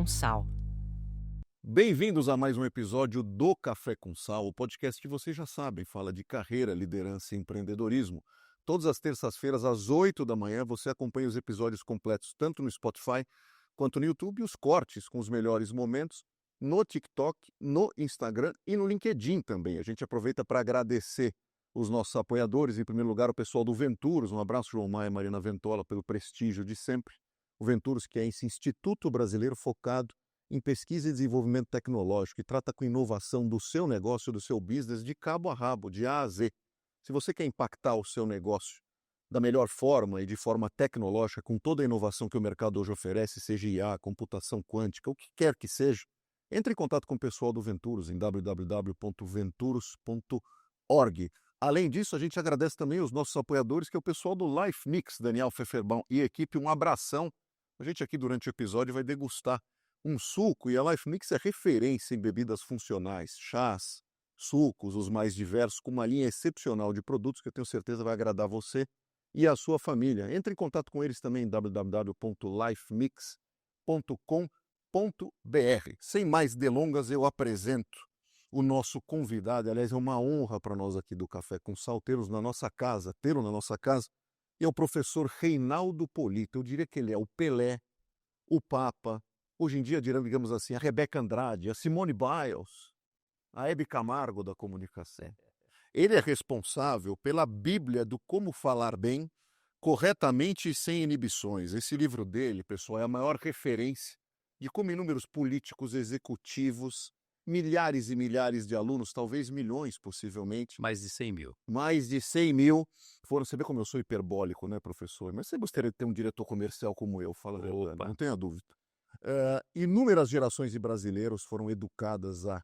com Sal. Bem-vindos a mais um episódio do Café com Sal, o podcast que vocês já sabem, fala de carreira, liderança e empreendedorismo. Todas as terças-feiras, às 8 da manhã, você acompanha os episódios completos tanto no Spotify quanto no YouTube e os cortes com os melhores momentos no TikTok, no Instagram e no LinkedIn também. A gente aproveita para agradecer os nossos apoiadores, em primeiro lugar o pessoal do Venturos, um abraço João Maia e Marina Ventola pelo prestígio de sempre. O Venturos, que é esse instituto brasileiro focado em pesquisa e desenvolvimento tecnológico e trata com inovação do seu negócio, do seu business, de cabo a rabo, de A a Z. Se você quer impactar o seu negócio da melhor forma e de forma tecnológica, com toda a inovação que o mercado hoje oferece, seja IA, computação quântica, o que quer que seja, entre em contato com o pessoal do Venturos em www.venturos.org. Além disso, a gente agradece também os nossos apoiadores, que é o pessoal do Life Mix, Daniel Pfefferbaum e equipe. Um abração. A gente aqui durante o episódio vai degustar um suco, e a Life Mix é referência em bebidas funcionais, chás, sucos, os mais diversos, com uma linha excepcional de produtos que eu tenho certeza vai agradar você e a sua família. Entre em contato com eles também em www.lifemix.com.br. Sem mais delongas, eu apresento o nosso convidado. Aliás, é uma honra para nós aqui do Café com Sal tê-lo na nossa casa, é o professor Reinaldo Polito. Eu diria que ele é o Pelé, o Papa, hoje em dia, digamos assim, a Rebeca Andrade, a Simone Biles, a Hebe Camargo da comunicação. Ele é responsável pela Bíblia do Como Falar Bem, Corretamente e Sem Inibições. Esse livro dele, pessoal, é a maior referência de como inúmeros políticos, executivos, milhares e milhares de alunos, talvez milhões possivelmente. Mais de 100 mil. Mais de 100 mil foram. Você vê como eu sou hiperbólico, né, professor? Mas você gostaria de ter um diretor comercial como eu, fala a verdade, não tenha dúvida. Inúmeras gerações de brasileiros foram educadas a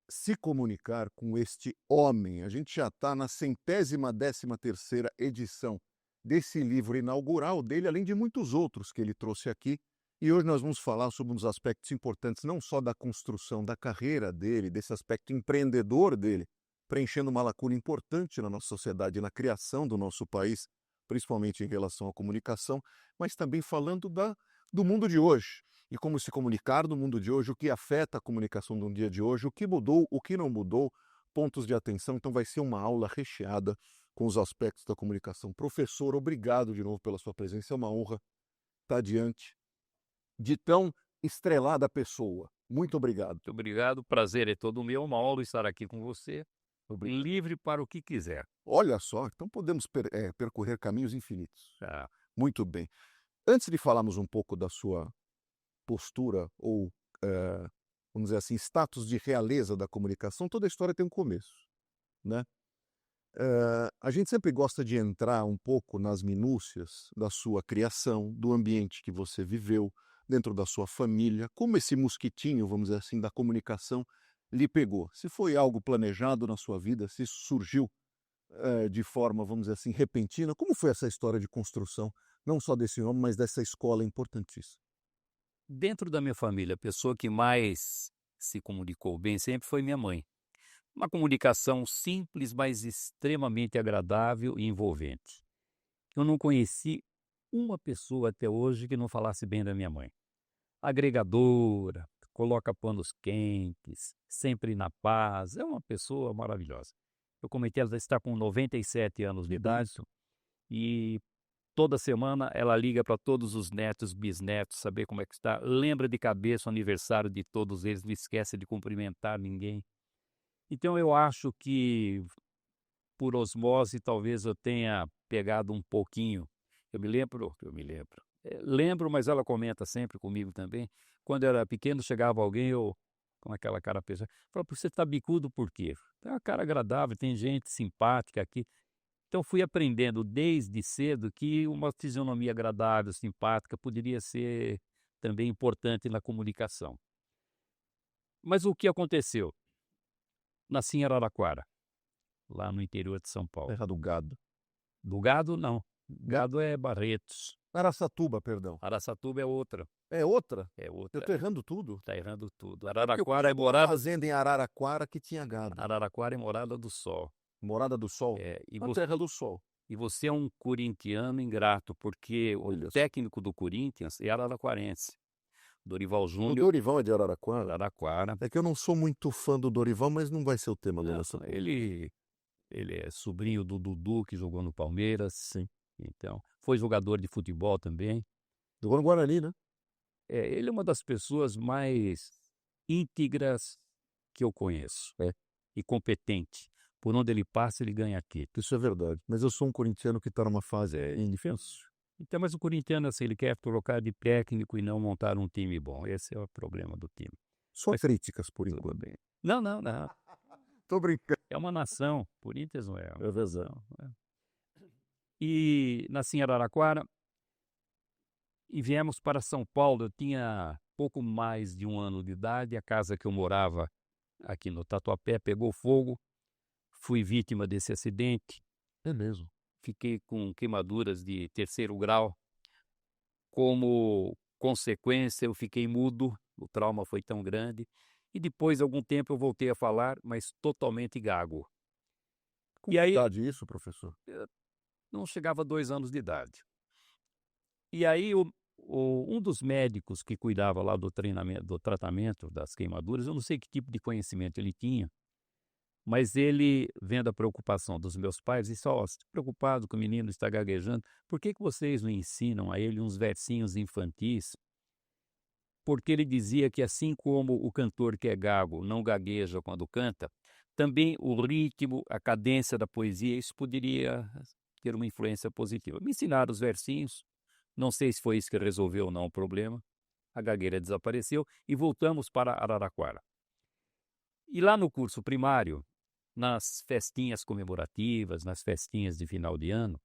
se comunicar com este homem. A gente já está na 113ª edição desse livro inaugural dele, além de muitos outros que ele trouxe aqui. E hoje nós vamos falar sobre uns aspectos importantes, não só da construção da carreira dele, desse aspecto empreendedor dele, preenchendo uma lacuna importante na nossa sociedade, na criação do nosso país, principalmente em relação à comunicação, mas também falando do mundo de hoje. E como se comunicar no mundo de hoje, o que afeta a comunicação no dia de hoje, o que mudou, o que não mudou, pontos de atenção. Então vai ser uma aula recheada com os aspectos da comunicação. Professor, obrigado de novo pela sua presença, é uma honra estar diante de tão estrelada pessoa. Muito obrigado. Muito obrigado, o prazer é todo meu, uma honra estar aqui com você, livre para o que quiser. Olha só, então podemos percorrer caminhos infinitos. Ah. Muito bem. Antes de falarmos um pouco da sua postura ou, vamos dizer assim, status de realeza da comunicação, toda a história tem um começo, né? A gente sempre gosta de entrar um pouco nas minúcias da sua criação, do ambiente que você viveu, dentro da sua família, como esse mosquitinho, vamos dizer assim, da comunicação lhe pegou. Se foi algo planejado na sua vida, se isso surgiu de forma, vamos dizer assim, repentina, como foi essa história de construção, não só desse nome, mas dessa escola importantíssima? Dentro da minha família, a pessoa que mais se comunicou bem sempre foi minha mãe. Uma comunicação simples, mas extremamente agradável e envolvente. Eu não conheci uma pessoa até hoje que não falasse bem da minha mãe. Agregadora, coloca panos quentes, sempre na paz, é uma pessoa maravilhosa. Eu comentei, ela está com 97 anos de idade e toda semana ela liga para todos os netos, bisnetos, saber como é que está, lembra de cabeça o aniversário de todos eles, não esquece de cumprimentar ninguém. Então eu acho que por osmose talvez eu tenha pegado um pouquinho. Lembro, mas ela comenta sempre comigo também. Quando eu era pequeno, chegava alguém, eu com aquela cara pesada, falava, você está bicudo por quê? Tem uma cara agradável, tem gente simpática aqui. Então fui aprendendo desde cedo que uma fisionomia agradável, simpática, poderia ser também importante na comunicação. Mas o que aconteceu? Nasci em Araraquara, lá no interior de São Paulo. Terra do gado. Do gado, não. Gado é Barretos. Araçatuba, perdão. Araçatuba é outra. É outra? É outra. Eu estou errando tudo? Está errando tudo. Araraquara é morada... fazenda em Araraquara que tinha gado. Araraquara é morada do sol. Morada do sol? E Terra do sol. E você é um corintiano ingrato, porque o técnico do Corinthians é araraquarense. Dorival O Júnior, Dorival é de Araraquara? Araraquara. É que eu não sou muito fã do Dorival, mas não vai ser o tema da nossa conversa. Ele é sobrinho do Dudu, que jogou no Palmeiras. Sim. Então, foi jogador de futebol também. Jogou no Guarani, né? Ele é uma das pessoas mais íntegras que eu conheço. E competente. Por onde ele passa, ele ganha título. Isso é verdade. Mas eu sou um corintiano que está numa fase Indefenso. Então, mas o corintiano, assim, ele quer trocar de técnico e não montar um time bom. Esse é o problema do time. Só Mas críticas, por tudo enquanto. bem. Não. Tô brincando. É uma nação. Corinthians não é. É verdade. Não, E nasci em Araraquara e viemos para São Paulo. Eu tinha pouco mais de 1 ano de idade. A casa que eu morava aqui no Tatuapé pegou fogo. Fui vítima desse acidente. É mesmo. Fiquei com queimaduras de 3º grau. Como consequência, eu fiquei mudo. O trauma foi tão grande. E depois de algum tempo eu voltei a falar, mas totalmente gago. Com E aí, que idade isso, professor? não chegava a 2 anos de idade. E aí, um dos médicos que cuidava lá do tratamento das queimaduras, eu não sei que tipo de conhecimento ele tinha, mas ele, vendo a preocupação dos meus pais, disse: "Ó, você está preocupado que o menino está gaguejando, por que vocês não ensinam a ele uns versinhos infantis?" Porque ele dizia que, assim como o cantor que é gago não gagueja quando canta, também o ritmo, a cadência da poesia, isso poderia ter uma influência positiva. Me ensinaram os versinhos, não sei se foi isso que resolveu ou não o problema, a gagueira desapareceu e voltamos para Araraquara. E lá no curso primário, nas festinhas comemorativas, nas festinhas de final de ano,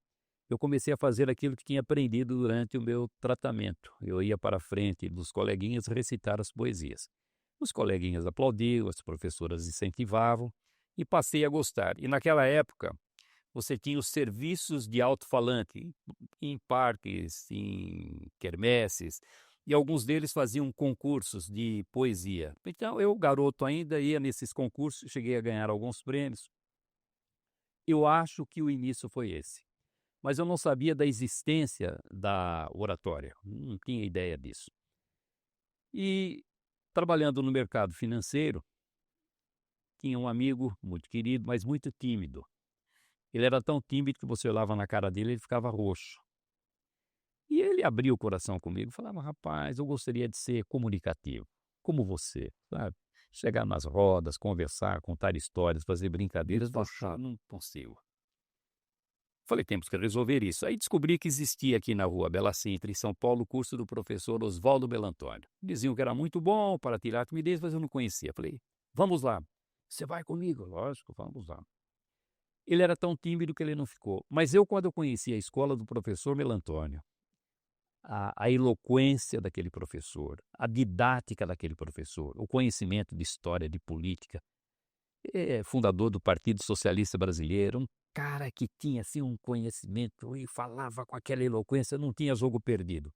eu comecei a fazer aquilo que tinha aprendido durante o meu tratamento. Eu ia para a frente dos coleguinhas recitar as poesias. Os coleguinhas aplaudiam, as professoras incentivavam e passei a gostar. E naquela época, você tinha os serviços de alto-falante em parques, em quermesses, e alguns deles faziam concursos de poesia. Então, eu, garoto ainda, ia nesses concursos, cheguei a ganhar alguns prêmios. Eu acho que o início foi esse. Mas eu não sabia da existência da oratória, não tinha ideia disso. E, trabalhando no mercado financeiro, tinha um amigo muito querido, mas muito tímido. Ele era tão tímido que você olhava na cara dele e ele ficava roxo. E ele abriu o coração comigo e falava: "Rapaz, eu gostaria de ser comunicativo, como você, sabe? Chegar nas rodas, conversar, contar histórias, fazer brincadeiras, mas eu não consigo." Falei: "Temos que resolver isso." Aí descobri que existia aqui na rua Bela Sintra, em São Paulo, o curso do professor Oswaldo Belantônio. Diziam que era muito bom para tirar a timidez, mas eu não conhecia. Falei: "Vamos lá." "Você vai comigo?" "Lógico, vamos lá." Ele era tão tímido que ele não ficou. Mas quando eu conheci a escola do professor Melantônio, a eloquência daquele professor, a didática daquele professor, o conhecimento de história, de política, fundador do Partido Socialista Brasileiro, um cara que tinha assim um conhecimento e falava com aquela eloquência, não tinha jogo perdido.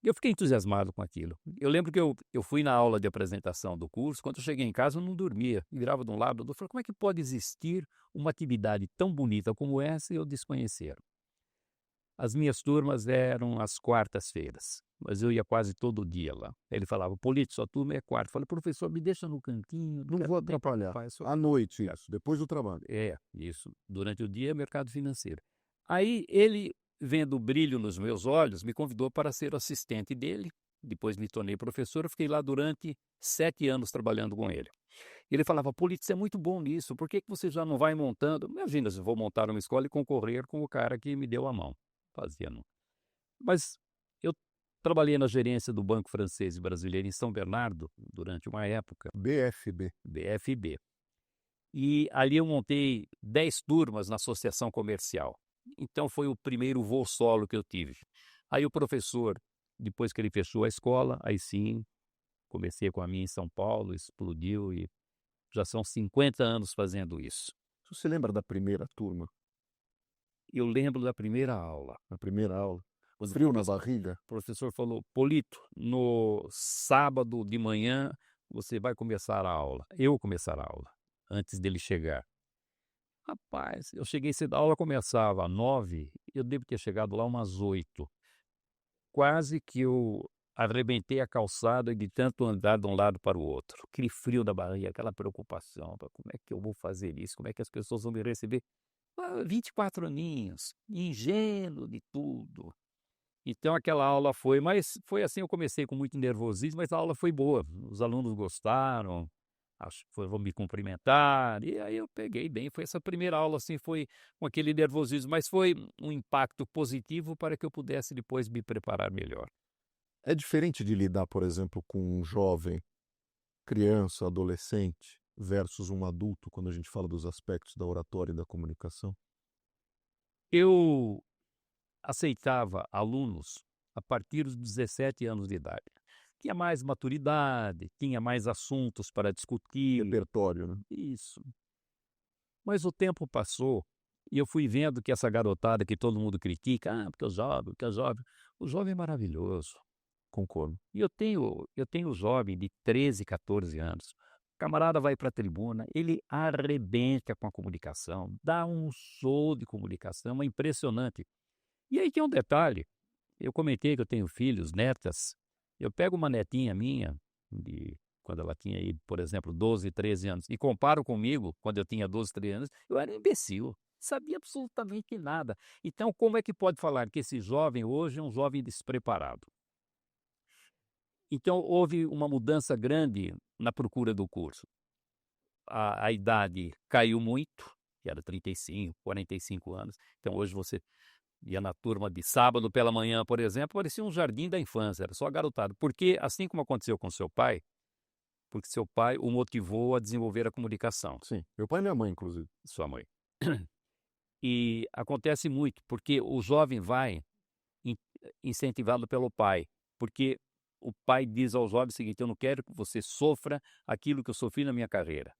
Eu fiquei entusiasmado com aquilo. Eu lembro que eu fui na aula de apresentação do curso, quando eu cheguei em casa eu não dormia, virava de um lado do outro, falei: "Como é que pode existir uma atividade tão bonita como essa e eu desconhecer?" As minhas turmas eram às quartas-feiras, mas eu ia quase todo dia lá. Ele falava: "Polito, sua turma é quarta." Eu falei: "Professor, me deixa no cantinho, Não vou atrapalhar. À noite, isso, depois do trabalho. Isso. Durante o dia, mercado financeiro. Aí ele, vendo o brilho nos meus olhos, me convidou para ser assistente dele. Depois me tornei professor. Eu fiquei lá durante 7 anos trabalhando com ele. Ele falava: "Polito, você é muito bom nisso. Por que você já não vai montando?" Imagina se eu vou montar uma escola e concorrer com o cara que me deu a mão. Fazia, não. Mas eu trabalhei na gerência do Banco Francês e Brasileiro em São Bernardo durante uma época, BFB. BFB. E ali eu montei 10 turmas na associação comercial. Então foi o primeiro voo solo que eu tive. Aí o professor, depois que ele fechou a escola, aí sim, comecei com a minha em São Paulo, explodiu e já são 50 anos fazendo isso. Você lembra da primeira turma? Eu lembro da primeira aula. A primeira aula? Quando Frio na barriga? O professor falou: "Polito, no sábado de manhã você vai começar a aula." Eu começar a aula, antes dele chegar. Rapaz, eu cheguei cedo, a aula começava às 9h, eu devo ter chegado lá umas 8h. Quase que eu arrebentei a calçada de tanto andar de um lado para o outro. Aquele frio da barriga, aquela preocupação, como é que eu vou fazer isso? Como é que as pessoas vão me receber? 24 aninhos, ingênuo de tudo. Então aquela aula foi assim, eu comecei com muito nervosismo, mas a aula foi boa, os alunos gostaram, foram me cumprimentar, e aí eu peguei bem, foi essa primeira aula, assim, foi com aquele nervosismo, mas foi um impacto positivo para que eu pudesse depois me preparar melhor. É diferente de lidar, por exemplo, com um jovem, criança, adolescente, versus um adulto, quando a gente fala dos aspectos da oratória e da comunicação? Eu aceitava alunos a partir dos 17 anos de idade. Tinha mais maturidade, tinha mais assuntos para discutir. Repertório, né? Isso. Mas o tempo passou e eu fui vendo que essa garotada que todo mundo critica, porque o jovem é maravilhoso. Concordo. E eu tenho um jovem de 13, 14 anos. O camarada vai para a tribuna, ele arrebenta com a comunicação, dá um show de comunicação, é impressionante. E aí tem um detalhe, eu comentei que eu tenho filhos, netas, eu pego uma netinha minha, de quando ela tinha aí, por exemplo, 12, 13 anos, e comparo comigo, quando eu tinha 12, 13 anos, eu era um imbecil, sabia absolutamente nada. Então, como é que pode falar que esse jovem hoje é um jovem despreparado? Então, houve uma mudança grande na procura do curso. A idade caiu muito, que era 35, 45 anos, então hoje você ia na turma de sábado pela manhã, por exemplo, parecia um jardim da infância, era só garotado. Porque, assim como aconteceu com seu pai, porque seu pai o motivou a desenvolver a comunicação, Sim. Meu pai e minha mãe, inclusive. sua mãe. E acontece muito, porque o jovem vai in incentivado pelo pai, porque o pai diz ao jovem o seguinte: "Eu não quero que você sofra aquilo que eu sofri na minha carreira",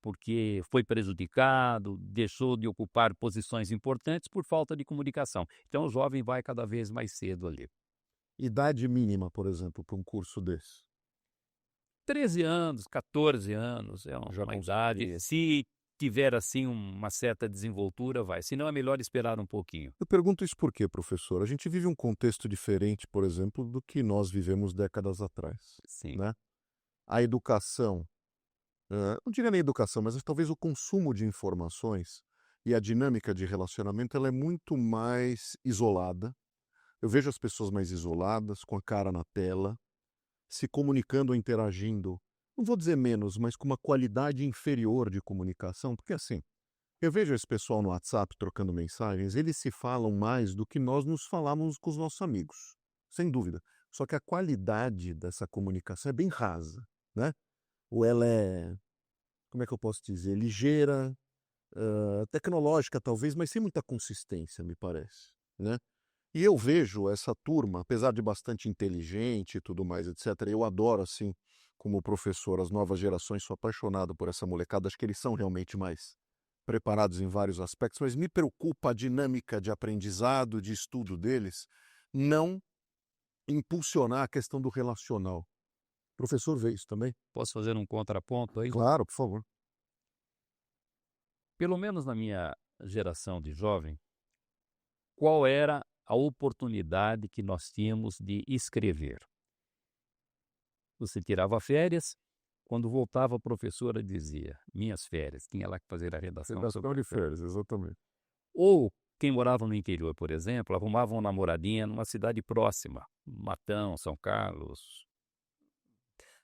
porque foi prejudicado, deixou de ocupar posições importantes por falta de comunicação. Então o jovem vai cada vez mais cedo ali. Idade mínima, por exemplo, para um curso desse? 13 anos, 14 anos é Já uma conseguiria. idade, se tiver, assim, uma certa desenvoltura, vai, senão é melhor esperar um pouquinho. Eu pergunto isso por quê, professor? A gente vive um contexto diferente, por exemplo, do que nós vivemos décadas atrás, Sim, né? A educação, não diria nem educação, mas talvez o consumo de informações e a dinâmica de relacionamento, ela é muito mais isolada. Eu vejo as pessoas mais isoladas, com a cara na tela, se comunicando ou interagindo, não vou dizer menos, mas com uma qualidade inferior de comunicação, porque assim, eu vejo esse pessoal no WhatsApp trocando mensagens, eles se falam mais do que nós nos falamos com os nossos amigos, sem dúvida. Só que a qualidade dessa comunicação é bem rasa, né? Ou ela é, como é que eu posso dizer, ligeira, tecnológica talvez, mas sem muita consistência, me parece, né? E eu vejo essa turma, apesar de bastante inteligente e tudo mais, etc., eu adoro, assim, como professor, as novas gerações, sou apaixonado por essa molecada, acho que eles são realmente mais preparados em vários aspectos, mas me preocupa a dinâmica de aprendizado, de estudo deles, não impulsionar a questão do relacional. O professor vê isso também? posso fazer um contraponto aí? Claro, por favor. Pelo menos na minha geração de jovem, qual era a oportunidade que nós tínhamos de escrever? Você tirava férias, quando voltava a professora dizia: "Minhas férias", tinha lá que fazer a redação sobre Redação de férias, exatamente. ou quem morava no interior, por exemplo, arrumava uma namoradinha numa cidade próxima, Matão, São Carlos,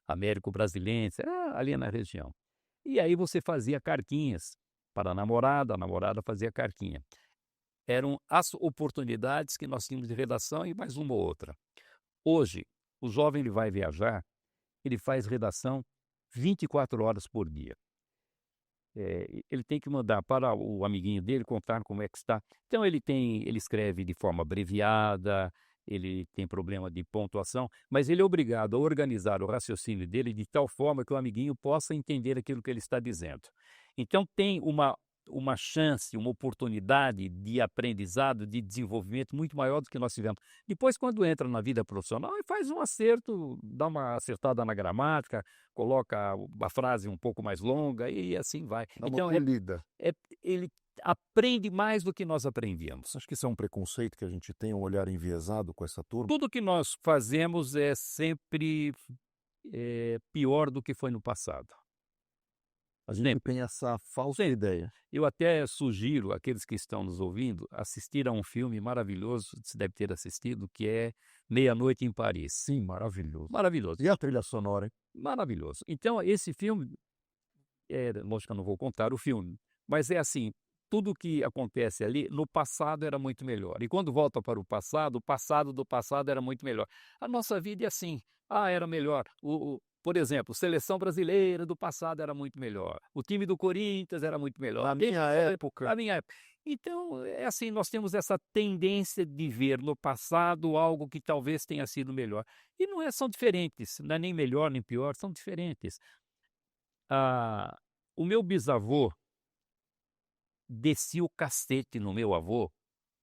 Américo Brasilense, ali na região. E aí você fazia cartinhas para a namorada fazia cartinha. Eram as oportunidades que nós tínhamos de redação e mais uma ou outra. Hoje, o jovem ele vai viajar, ele faz redação 24 horas por dia. Ele tem que mandar para o amiguinho dele contar como é que está. Então ele escreve de forma abreviada, ele tem problema de pontuação, mas ele é obrigado a organizar o raciocínio dele de tal forma que o amiguinho possa entender aquilo que ele está dizendo. Então tem uma uma chance, uma oportunidade de aprendizado, de desenvolvimento muito maior do que nós tivemos. Depois, quando entra na vida profissional, ele faz um acerto, dá uma acertada na gramática, coloca a frase um pouco mais longa e assim vai. Dá uma Então, polida. ele aprende mais do que nós aprendíamos. Você acha que isso é um preconceito que a gente tem, um olhar enviesado com essa turma? Tudo que nós fazemos é sempre pior do que foi no passado. A gente Sempre. tem essa falsa Sempre. ideia. Eu até sugiro àqueles que estão nos ouvindo assistir a um filme maravilhoso, você deve ter assistido, que é Meia-Noite em Paris. Sim, maravilhoso. Maravilhoso, E a trilha sonora, hein? maravilhoso. Então, esse filme, lógico que eu não vou contar o filme, mas é assim, tudo que acontece ali, no passado era muito melhor. E quando volta para o passado do passado era muito melhor. A nossa vida é assim, era melhor. Por exemplo, seleção brasileira do passado era muito melhor. O time do Corinthians era muito melhor. Na minha época. Na minha época. Então, é assim, nós temos essa tendência de ver no passado algo que talvez tenha sido melhor. E não são diferentes, não é nem melhor nem pior, são diferentes. O meu bisavô descia o cacete no meu avô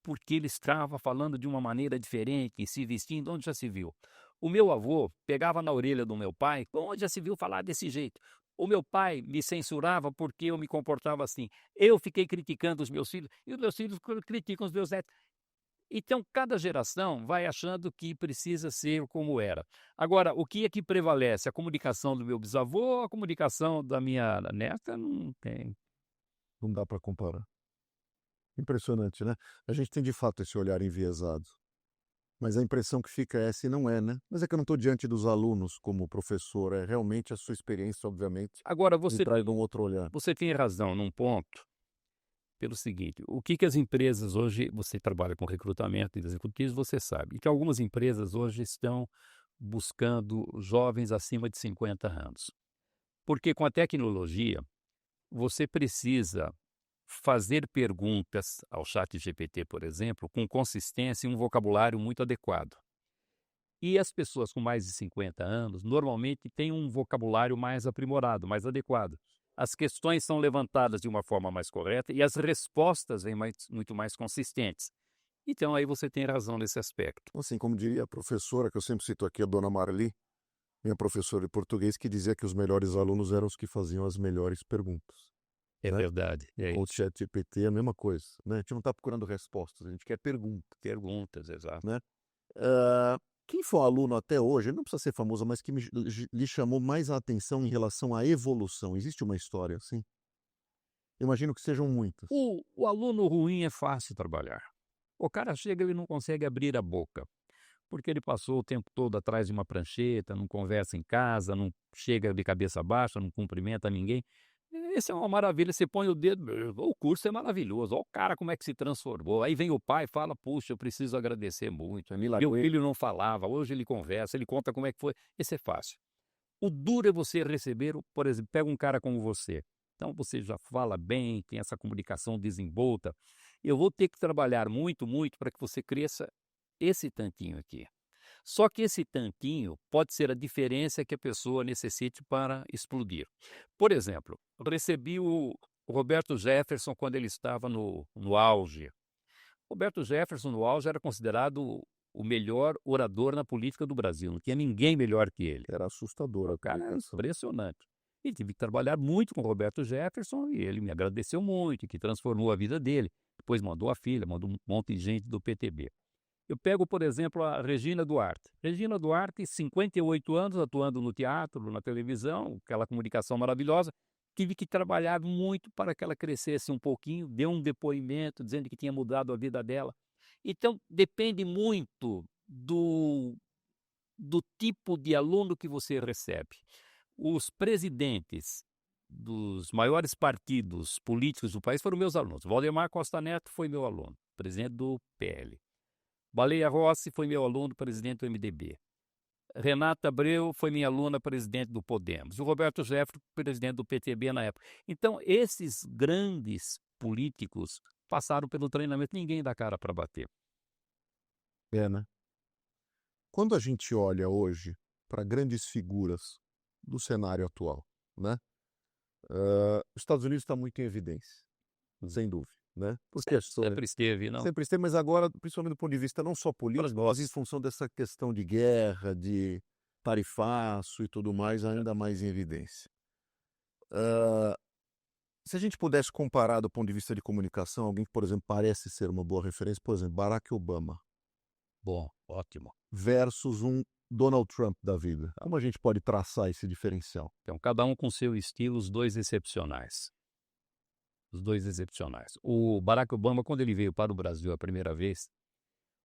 porque ele estava falando de uma maneira diferente e se vestindo, onde já se viu. O meu avô pegava na orelha do meu pai, onde já se viu falar desse jeito. O meu pai me censurava porque eu me comportava assim. Eu fiquei criticando os meus filhos e os meus filhos criticam os meus netos. Então, cada geração vai achando que precisa ser como era. Agora, o que é que prevalece? A comunicação do meu bisavô ou a comunicação da minha neta? Não tem. Não dá para comparar. Impressionante, né? A gente tem de fato esse olhar enviesado. Mas a impressão que fica é essa e não é, né? Mas é que eu não estou diante dos alunos como professor, é realmente a sua experiência, obviamente, Agora, me traz um outro olhar. você tem razão num ponto, pelo seguinte, o que as empresas hoje, você trabalha com recrutamento de executivos, você sabe, que algumas empresas hoje estão buscando jovens acima de 50 anos. Porque com a tecnologia, você precisa fazer perguntas ao ChatGPT, por exemplo, com consistência e um vocabulário muito adequado. E as pessoas com mais de 50 anos normalmente têm um vocabulário mais aprimorado, mais adequado. As questões são levantadas de uma forma mais correta e as respostas vêm muito mais consistentes. Então aí você tem razão nesse aspecto. Assim, como diria a professora, que eu sempre cito aqui, a dona Marli, minha professora de português, que dizia que os melhores alunos eram os que faziam as melhores perguntas. É né? verdade. É O isso. ChatGPT é a mesma coisa, né? A gente não está procurando respostas, a gente quer perguntas. Perguntas, exato. Né? Quem for aluno até hoje, não precisa ser famoso, mas que lhe chamou mais a atenção em relação à evolução, existe uma história assim? Imagino que sejam muitas. O aluno ruim é fácil trabalhar. O cara chega e não consegue abrir a boca, porque ele passou o tempo todo atrás de uma prancheta, não conversa em casa, não chega de cabeça baixa, não cumprimenta ninguém. Esse é uma maravilha, você põe o dedo, o curso é maravilhoso, olha o cara como é que se transformou. Aí vem o pai e fala, puxa, eu preciso agradecer muito. É Meu milagroso. filho não falava, hoje ele conversa, ele conta como é que foi. Esse é fácil. O duro é você receber, por exemplo, pega um cara como você. Então você já fala bem, tem essa comunicação desenvolta. Eu vou ter que trabalhar muito, muito para que você cresça esse tantinho aqui. Só que esse tantinho pode ser a diferença que a pessoa necessite para explodir. Por exemplo, eu recebi o Roberto Jefferson quando ele estava no auge. Roberto Jefferson, no auge, era considerado o melhor orador na política do Brasil. Não tinha ninguém melhor que ele. Era assustador O a cara era comunicação. impressionante. E tive que trabalhar muito com o Roberto Jefferson e ele me agradeceu muito, que transformou a vida dele. Depois mandou a filha, mandou um monte de gente do PTB. Eu pego, por exemplo, a Regina Duarte. Regina Duarte, 58 anos, atuando no teatro, na televisão, aquela comunicação maravilhosa. Tive que trabalhar muito para que ela crescesse um pouquinho, deu um depoimento dizendo que tinha mudado a vida dela. Então, depende muito do tipo de aluno que você recebe. Os presidentes dos maiores partidos políticos do país foram meus alunos. Valdemar Costa Neto foi meu aluno, presidente do PL. Baleia Rossi foi meu aluno, presidente do MDB. Renata Abreu foi minha aluna, presidente do Podemos. O Roberto Jefferson, presidente do PTB na época. Então, esses grandes políticos passaram pelo treinamento, ninguém dá cara para bater. Né? Quando a gente olha hoje para grandes figuras do cenário atual, né? Os Estados Unidos está muito em evidência. sem dúvida, né? Por questões. Sempre esteve, não? Sempre esteve, mas agora, principalmente do ponto de vista não só político, mas em função dessa questão de guerra, de tarifaço e tudo mais, ainda mais em evidência. Se a gente pudesse comparar do ponto de vista de comunicação, alguém que, por exemplo, parece ser uma boa referência, por exemplo, Barack Obama Bom, ótimo. versus um Donald Trump da vida. Como a gente pode traçar esse diferencial? Então, cada um com seu estilo, os dois excepcionais. Os dois excepcionais. O Barack Obama, quando ele veio para o Brasil a primeira vez,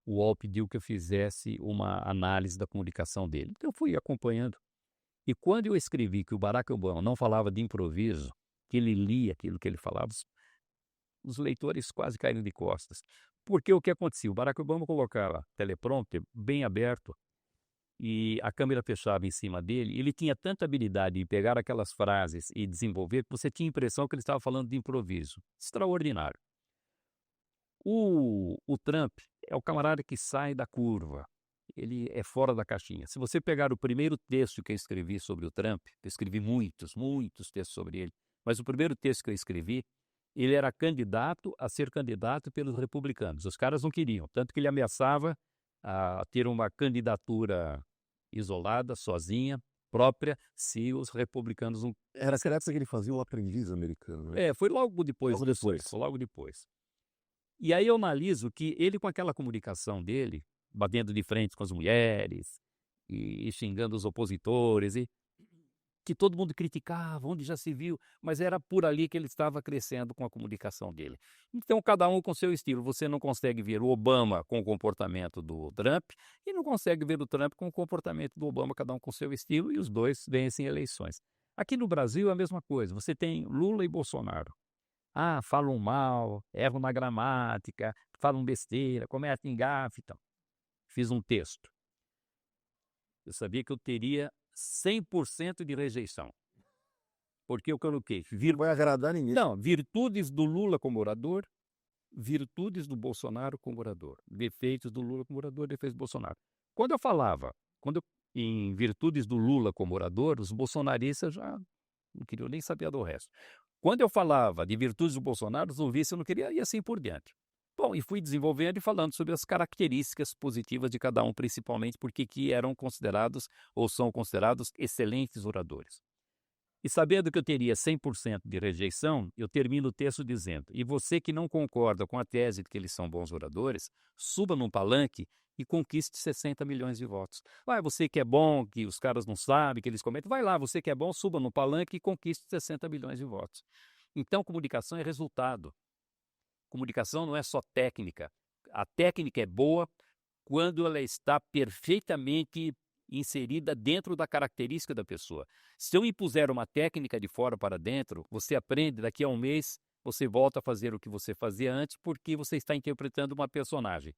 o UOL pediu que eu fizesse uma análise da comunicação dele. Então, eu fui acompanhando. E quando eu escrevi que o Barack Obama não falava de improviso, que ele lia aquilo que ele falava, os leitores quase caíram de costas. Porque o que acontecia? O Barack Obama colocava teleprompter bem aberto e a câmera fechava em cima dele. Ele tinha tanta habilidade em pegar aquelas frases e desenvolver que você tinha a impressão que ele estava falando de improviso. Extraordinário. O Trump é o camarada que sai da curva. Ele é fora da caixinha. Se você pegar o primeiro texto que eu escrevi sobre o Trump, eu escrevi muitos textos sobre ele, mas o primeiro texto que eu escrevi, ele era candidato a ser candidato pelos republicanos. Os caras não queriam, tanto que ele ameaçava a ter uma candidatura isolada, sozinha, própria, se os republicanos não... Era aquela época que ele fazia o aprendiz americano, né? Foi logo depois. Logo depois. Foi logo depois. E aí eu analiso que ele, com aquela comunicação dele, batendo de frente com as mulheres e xingando os opositores, e que todo mundo criticava, onde já se viu, mas era por ali que ele estava crescendo com a comunicação dele. Então, cada um com seu estilo. Você não consegue ver o Obama com o comportamento do Trump e não consegue ver o Trump com o comportamento do Obama, cada um com seu estilo, e os dois vencem eleições. Aqui no Brasil é a mesma coisa. Você tem Lula e Bolsonaro. Falam mal, erram na gramática, falam besteira, cometem gafe e tal. Fiz um texto. Eu sabia que eu teria 100% de rejeição. Porque eu coloquei... Não vai agradar ninguém. Não, virtudes do Lula como orador, virtudes do Bolsonaro como orador. Defeitos do Lula como orador, defeitos do Bolsonaro. Quando eu falava em virtudes do Lula como orador, os bolsonaristas já não queriam nem saber do resto. Quando eu falava de virtudes do Bolsonaro, os ouvintes eu não queria, e assim por diante. Bom, e fui desenvolvendo e falando sobre as características positivas de cada um, principalmente porque que eram considerados ou são considerados excelentes oradores. E sabendo que eu teria 100% de rejeição, eu termino o texto dizendo: e você que não concorda com a tese de que eles são bons oradores, suba num palanque e conquiste 60 milhões de votos. Você que é bom, que os caras não sabem, que eles comentam, vai lá, você que é bom, suba no palanque e conquiste 60 milhões de votos. Então, comunicação é resultado. Comunicação não é só técnica. A técnica é boa quando ela está perfeitamente inserida dentro da característica da pessoa. Se eu impuser uma técnica de fora para dentro, você aprende, daqui a um mês, você volta a fazer o que você fazia antes porque você está interpretando uma personagem.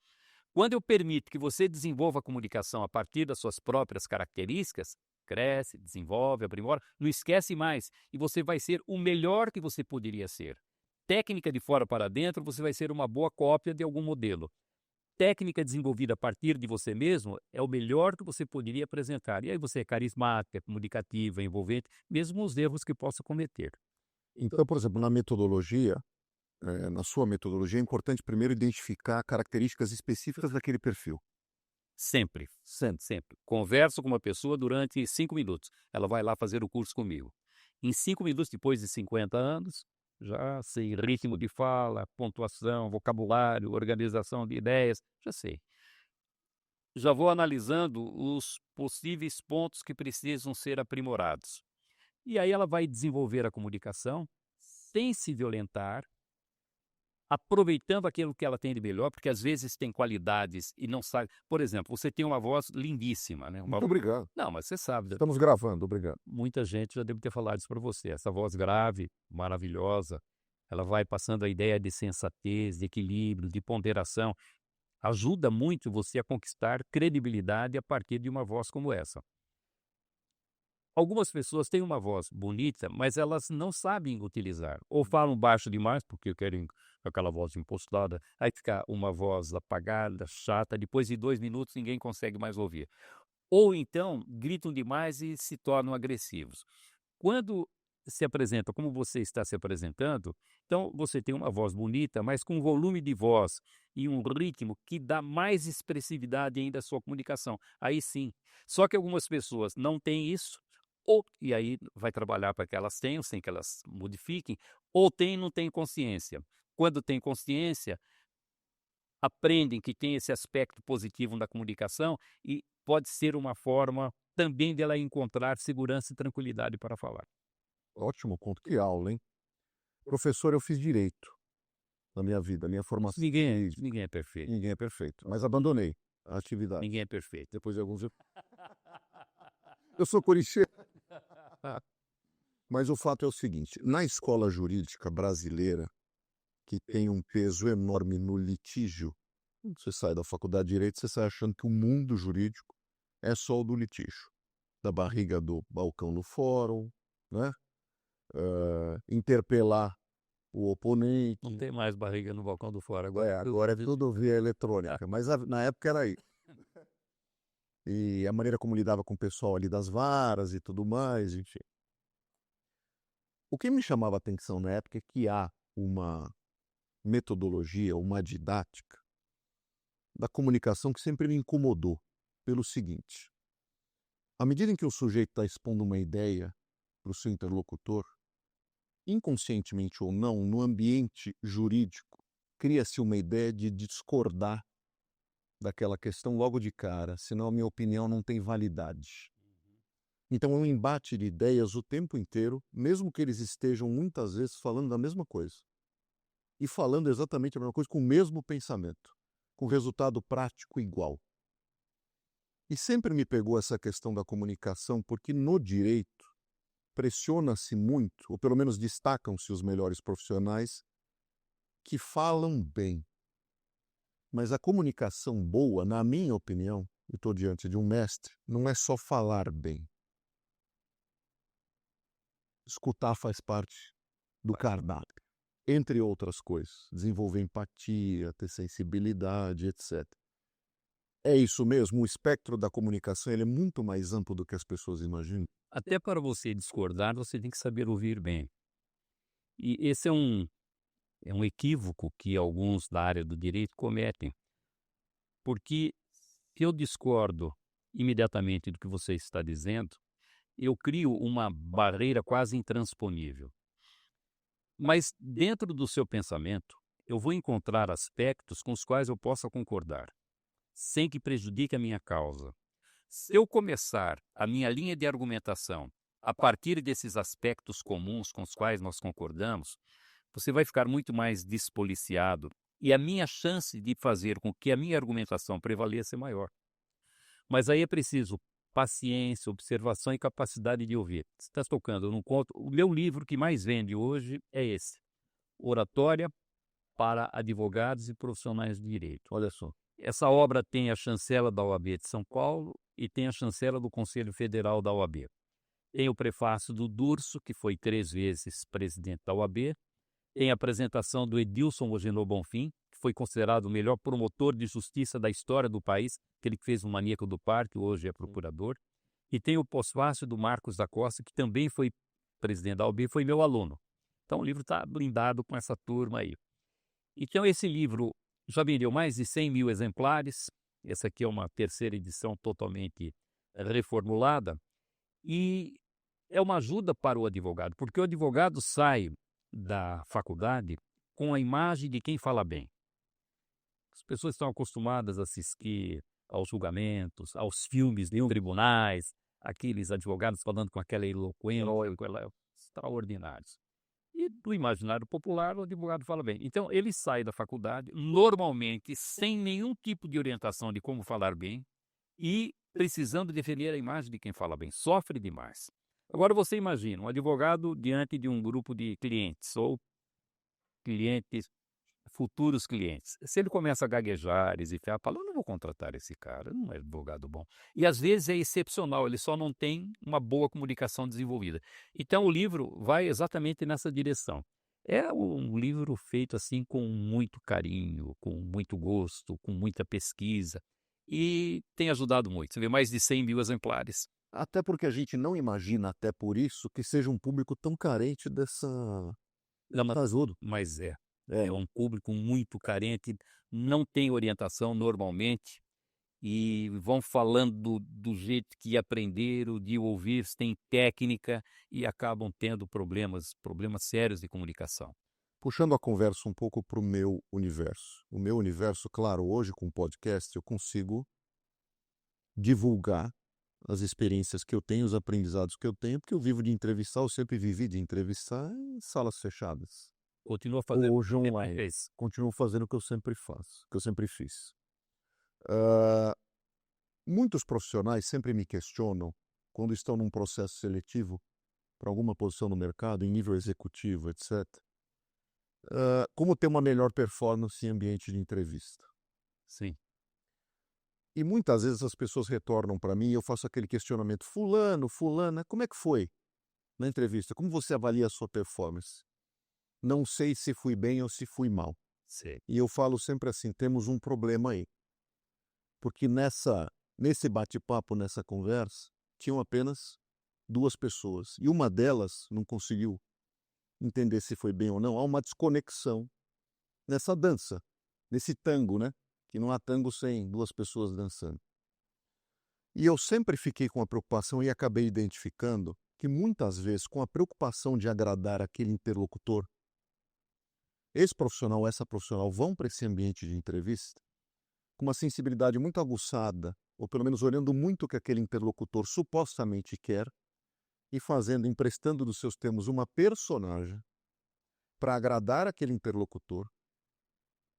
Quando eu permito que você desenvolva a comunicação a partir das suas próprias características, cresce, desenvolve, aprimora, não esquece mais e você vai ser o melhor que você poderia ser. Técnica de fora para dentro, você vai ser uma boa cópia de algum modelo. Técnica desenvolvida a partir de você mesmo é o melhor que você poderia apresentar. E aí você é carismática, comunicativa, envolvente, mesmo os erros que possa cometer. Então, por exemplo, na metodologia, na sua metodologia, é importante primeiro identificar características específicas daquele perfil. Sempre. Converso com uma pessoa durante 5 minutos. Ela vai lá fazer o curso comigo. Em 5 minutos, depois de 50 anos, já sei ritmo de fala, pontuação, vocabulário, organização de ideias, já sei. Já vou analisando os possíveis pontos que precisam ser aprimorados. E aí ela vai desenvolver a comunicação sem se violentar, aproveitando aquilo que ela tem de melhor, porque às vezes tem qualidades e não sabe. Por exemplo, você tem uma voz lindíssima, né? Muito obrigado. Não, mas você sabe. Estamos gravando, obrigado. Muita gente já deve ter falado isso para você. Essa voz grave, maravilhosa, ela vai passando a ideia de sensatez, de equilíbrio, de ponderação. Ajuda muito você a conquistar credibilidade a partir de uma voz como essa. Algumas pessoas têm uma voz bonita, mas elas não sabem utilizar. Ou falam baixo demais, porque querem aquela voz impostada. Aí fica uma voz apagada, chata. Depois de 2 minutos, ninguém consegue mais ouvir. Ou então, gritam demais e se tornam agressivos. Quando se apresenta como você está se apresentando, então você tem uma voz bonita, mas com um volume de voz e um ritmo que dá mais expressividade ainda à sua comunicação. Aí sim. Só que algumas pessoas não têm isso, e aí vai trabalhar para que elas tenham, sem que elas modifiquem, ou tem e não tem consciência. Quando tem consciência, aprendem que tem esse aspecto positivo da comunicação e pode ser uma forma também dela encontrar segurança e tranquilidade para falar. Ótimo ponto. Que aula, hein? Professor, eu fiz direito na minha vida, minha formação. Ninguém é perfeito. Ninguém é perfeito, mas abandonei a atividade. Ninguém é perfeito. Depois de alguns. Eu sou corintiano. Mas o fato é o seguinte: na escola jurídica brasileira, que tem um peso enorme no litígio, quando você sai da faculdade de Direito, você sai achando que o mundo jurídico é só o do litígio. Da barriga do balcão no fórum, né? Interpelar o oponente. Não tem mais barriga no balcão do fora. Agora, Agora é tudo via eletrônica, mas na época era aí. E a maneira como lidava com o pessoal ali das varas e tudo mais, enfim. O que me chamava a atenção na época é que há uma metodologia, uma didática da comunicação que sempre me incomodou pelo seguinte: à medida em que o sujeito está expondo uma ideia para o seu interlocutor, inconscientemente ou não, no ambiente jurídico, cria-se uma ideia de discordar daquela questão logo de cara, senão a minha opinião não tem validade. Então é um embate de ideias o tempo inteiro, mesmo que eles estejam muitas vezes falando da mesma coisa. E falando exatamente a mesma coisa, com o mesmo pensamento, com resultado prático igual. E sempre me pegou essa questão da comunicação, porque no direito pressiona-se muito, ou pelo menos destacam-se os melhores profissionais, que falam bem. Mas a comunicação boa, na minha opinião, eu estou diante de um mestre, não é só falar bem. Escutar faz parte do cardápio, entre outras coisas. Desenvolver empatia, ter sensibilidade, etc. É isso mesmo, o espectro da comunicação ele é muito mais amplo do que as pessoas imaginam. até para você discordar, você tem que saber ouvir bem. E esse é um equívoco que alguns da área do direito cometem. Porque se eu discordo imediatamente do que você está dizendo, eu crio uma barreira quase intransponível. Mas dentro do seu pensamento, eu vou encontrar aspectos com os quais eu possa concordar, sem que prejudique a minha causa. Se eu começar a minha linha de argumentação a partir desses aspectos comuns com os quais nós concordamos, você vai ficar muito mais despoliciado e a minha chance de fazer com que a minha argumentação prevaleça é maior. Mas aí é preciso paciência, observação e capacidade de ouvir. Você está tocando num conto. O meu livro que mais vende hoje é esse, Oratória para Advogados e Profissionais de Direito. Olha só. Essa obra tem a chancela da OAB de São Paulo e tem a chancela do Conselho Federal da OAB. Tem o prefácio do Durso, que foi 3 vezes presidente da OAB. Tem a apresentação do Edilson Ogenô Bonfim, que foi considerado o melhor promotor de justiça da história do país, aquele que fez o Maníaco do Parque, hoje é procurador. E tem o pós-fácio do Marcos da Costa, que também foi presidente da OAB, foi meu aluno. Então o livro está blindado com essa turma aí. Então esse livro já vendeu mais de 100 mil exemplares. Essa aqui é uma 3ª edição totalmente reformulada. E é uma ajuda para o advogado, porque o advogado sai da faculdade com a imagem de quem fala bem. As pessoas estão acostumadas a assistir aos julgamentos, aos filmes de tribunais, aqueles advogados falando com aquela eloquência, extraordinários. E do imaginário popular, o advogado fala bem. Então, ele sai da faculdade, normalmente, sem nenhum tipo de orientação de como falar bem e precisando defender a imagem de quem fala bem. Sofre demais. Agora, você imagina um advogado diante de um grupo de clientes ou clientes, futuros clientes. Se ele começa a gaguejar, hesitar, fala, eu não vou contratar esse cara, não é advogado bom. E às vezes é excepcional, ele só não tem uma boa comunicação desenvolvida. Então o livro vai exatamente nessa direção. É um livro feito assim com muito carinho, com muito gosto, com muita pesquisa e tem ajudado muito. Você vê mais de 100 mil exemplares. Até porque a gente não imagina, até por isso, que seja um público tão carente Não, mas ajuda. mas é. É É. um público muito carente, não tem orientação normalmente, e vão falando do jeito que aprenderam, de ouvir, sem técnica, e acabam tendo problemas sérios de comunicação. Puxando a conversa um pouco para o meu universo. O meu universo, claro, hoje com o podcast eu consigo divulgar as experiências que eu tenho, os aprendizados que eu tenho, porque eu vivo de entrevistar, eu sempre vivi de entrevistar em salas fechadas. Continua fazendo o Hoje que sempre online. fez. Continuo fazendo o que eu sempre faço, o que eu sempre fiz. Ah, muitos profissionais sempre me questionam, quando estão num processo seletivo para alguma posição no mercado, em nível executivo, etc., como ter uma melhor performance em ambiente de entrevista. Sim. E muitas vezes as pessoas retornam para mim e eu faço aquele questionamento: fulano, fulana, como é que foi na entrevista? Como você avalia a sua performance? Não sei se fui bem ou se fui mal. Sei. E eu falo sempre assim: temos um problema aí. Porque nesse bate-papo, nessa conversa, tinham apenas 2 pessoas. E uma delas não conseguiu entender se foi bem ou não. Há uma desconexão nessa dança, nesse tango, né? Que não há tango sem 2 pessoas dançando. E eu sempre fiquei com a preocupação e acabei identificando que muitas vezes, com a preocupação de agradar aquele interlocutor, esse profissional ou essa profissional vão para esse ambiente de entrevista com uma sensibilidade muito aguçada, ou pelo menos olhando muito o que aquele interlocutor supostamente quer e fazendo, emprestando dos seus termos uma personagem para agradar aquele interlocutor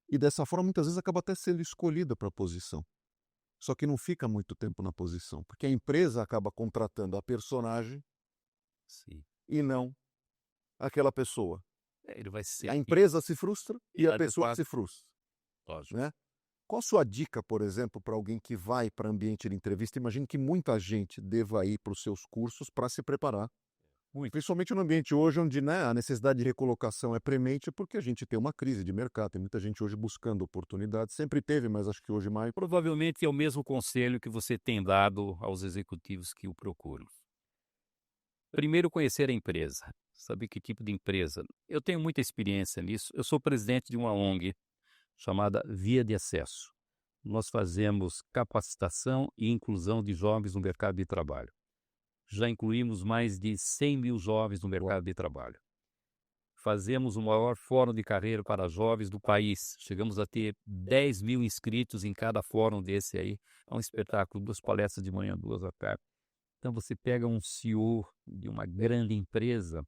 e dessa forma muitas vezes acaba até sendo escolhida para a posição. Só que não fica muito tempo na posição, porque a empresa acaba contratando a personagem Sim. e não aquela pessoa. Ele vai ser A empresa se frustra e a pessoa inadequado. se frustra, Lógico. né? Qual a sua dica, por exemplo, para alguém que vai para ambiente de entrevista? Imagino que muita gente deva ir para os seus cursos para se preparar. Muito. Principalmente no ambiente hoje onde, né, a necessidade de recolocação é premente porque a gente tem uma crise de mercado, tem muita gente hoje buscando oportunidades, sempre teve, mas acho que hoje mais. Provavelmente é o mesmo conselho que você tem dado aos executivos que o procuram. Primeiro, conhecer a empresa, saber que tipo de empresa. Eu tenho muita experiência nisso. Eu sou presidente de uma ONG chamada Via de Acesso. Nós fazemos capacitação e inclusão de jovens no mercado de trabalho. Já incluímos mais de 100 mil jovens no mercado de trabalho. Fazemos o maior fórum de carreira para jovens do país. Chegamos a ter 10 mil inscritos em cada fórum desse aí. É um espetáculo, 2 palestras de manhã, 2 à tarde. Então você pega um CEO de uma grande empresa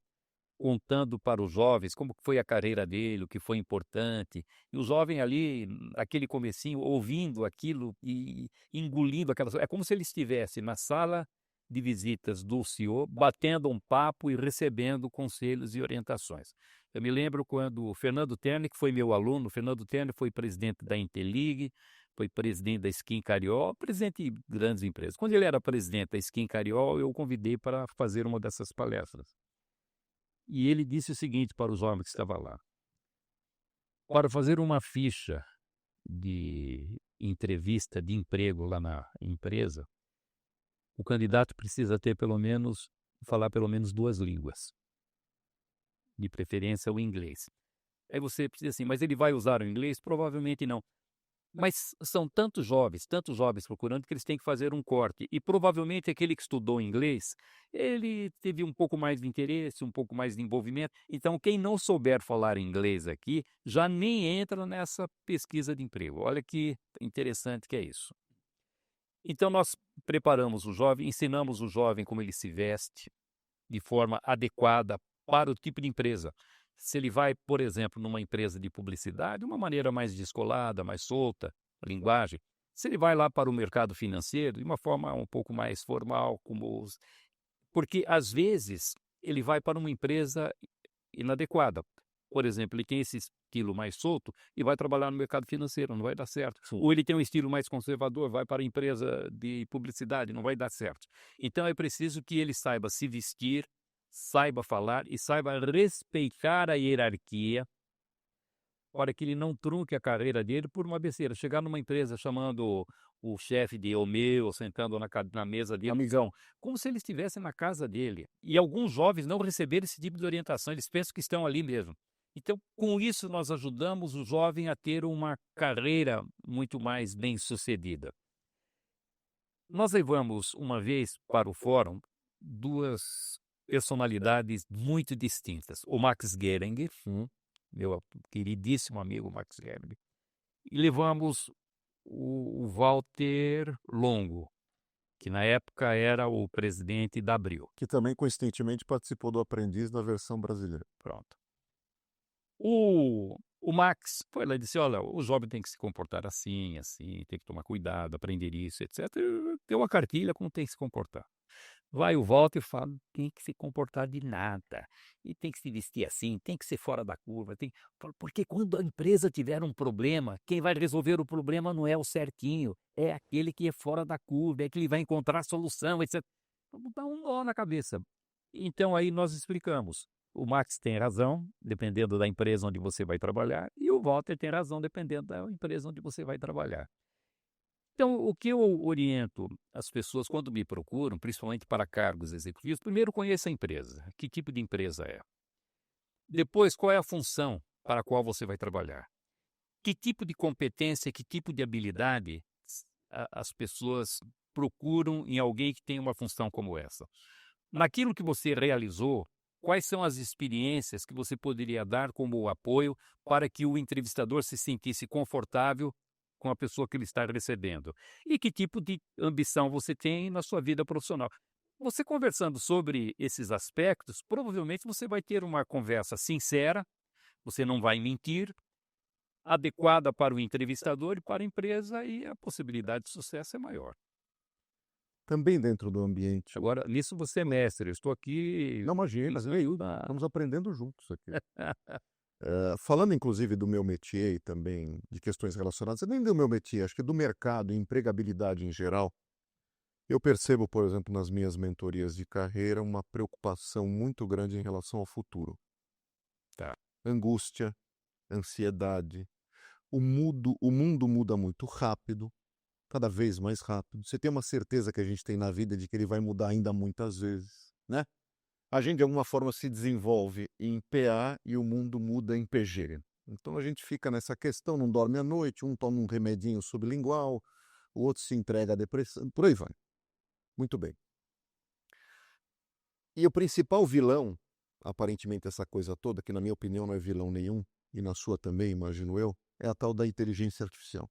contando para os jovens como foi a carreira dele, o que foi importante, e o jovem ali, aquele comecinho, ouvindo aquilo e engolindo aquelas. É como se ele estivesse na sala de visitas do CEO, batendo um papo e recebendo conselhos e orientações. Eu me lembro quando o Fernando Terni, que foi meu aluno, o Fernando Terni foi presidente da Interlig, foi presidente da Skin Cariol, presidente de grandes empresas. Quando ele era presidente da Skin Cariol, eu o convidei para fazer uma dessas palestras. E ele disse o seguinte para os homens que estavam lá: para fazer uma ficha de entrevista de emprego lá na empresa, o candidato precisa ter falar pelo menos 2 línguas, de preferência o inglês. Aí você precisa assim, mas ele vai usar o inglês? Provavelmente não. Mas são tantos jovens procurando que eles têm que fazer um corte. E provavelmente aquele que estudou inglês, ele teve um pouco mais de interesse, um pouco mais de envolvimento. Então, quem não souber falar inglês aqui, já nem entra nessa pesquisa de emprego. Olha que interessante que é isso. Então, nós preparamos o jovem, ensinamos o jovem como ele se veste de forma adequada para o tipo de empresa. Se ele vai, por exemplo, numa empresa de publicidade, de uma maneira mais descolada, mais solta, linguagem. Se ele vai lá para o mercado financeiro, de uma forma um pouco mais formal, porque às vezes ele vai para uma empresa inadequada. Por exemplo, ele tem esse estilo mais solto e vai trabalhar no mercado financeiro, não vai dar certo. Sim. Ou ele tem um estilo mais conservador, vai para a empresa de publicidade, não vai dar certo. Então é preciso que ele saiba se vestir, saiba falar e saiba respeitar a hierarquia, para que ele não trunque a carreira dele por uma besteira. Chegar numa empresa chamando o chefe de "ô meu", sentando na mesa dele, amigão, como se ele estivesse na casa dele. E alguns jovens não receberam esse tipo de orientação, eles pensam que estão ali mesmo. Então, com isso, nós ajudamos o jovem a ter uma carreira muito mais bem-sucedida. Nós levamos uma vez para o fórum 2 personalidades muito distintas, o Max Gehring, meu queridíssimo amigo Max Gehring, e levamos o Walter Longo, que na época era o presidente da Abril. Que também, coincidentemente, participou do Aprendiz na versão brasileira. Pronto. O Max foi lá e disse: "Olha, o jovem tem que se comportar assim, assim, tem que tomar cuidado, aprender isso, etc". Deu uma cartilha como tem que se comportar. Vai o Walter e fala: "Tem que se comportar de nada, e tem que se vestir assim, tem que ser fora da curva, tem porque quando a empresa tiver um problema, quem vai resolver o problema não é o certinho, é aquele que é fora da curva, é que ele vai encontrar a solução, etc". Vamos dar um nó na cabeça. Então aí nós explicamos. O Max tem razão, dependendo da empresa onde você vai trabalhar, e o Walter tem razão, dependendo da empresa onde você vai trabalhar. Então, o que eu oriento as pessoas quando me procuram, principalmente para cargos executivos, primeiro conheça a empresa, que tipo de empresa é. Depois, qual é a função para a qual você vai trabalhar. Que tipo de competência, que tipo de habilidade as pessoas procuram em alguém que tem uma função como essa. Naquilo que você realizou, quais são as experiências que você poderia dar como apoio para que o entrevistador se sentisse confortável com a pessoa que ele está recebendo? E que tipo de ambição você tem na sua vida profissional? Você conversando sobre esses aspectos, provavelmente você vai ter uma conversa sincera, você não vai mentir, adequada para o entrevistador e para a empresa, e a possibilidade de sucesso é maior. Também dentro do ambiente. Agora, nisso você é mestre, eu estou aqui. Não, imagina, Ah, estamos aprendendo juntos aqui. Falando inclusive do meu métier e também de questões relacionadas, nem do meu métier, acho que do mercado e empregabilidade em geral, eu percebo, por exemplo, nas minhas mentorias de carreira, uma preocupação muito grande em relação ao futuro. Tá. Angústia, ansiedade. O mundo muda muito rápido, cada vez mais rápido. Você tem uma certeza que a gente tem na vida de que ele vai mudar ainda muitas vezes, né? A gente de alguma forma se desenvolve em PA e o mundo muda em PG. Então a gente fica nessa questão, não dorme à noite, um toma um remedinho sublingual, o outro se entrega à depressão, por aí vai. Muito bem. E o principal vilão, aparentemente essa coisa toda, que na minha opinião não é vilão nenhum, e na sua também, imagino eu, é a tal da inteligência artificial.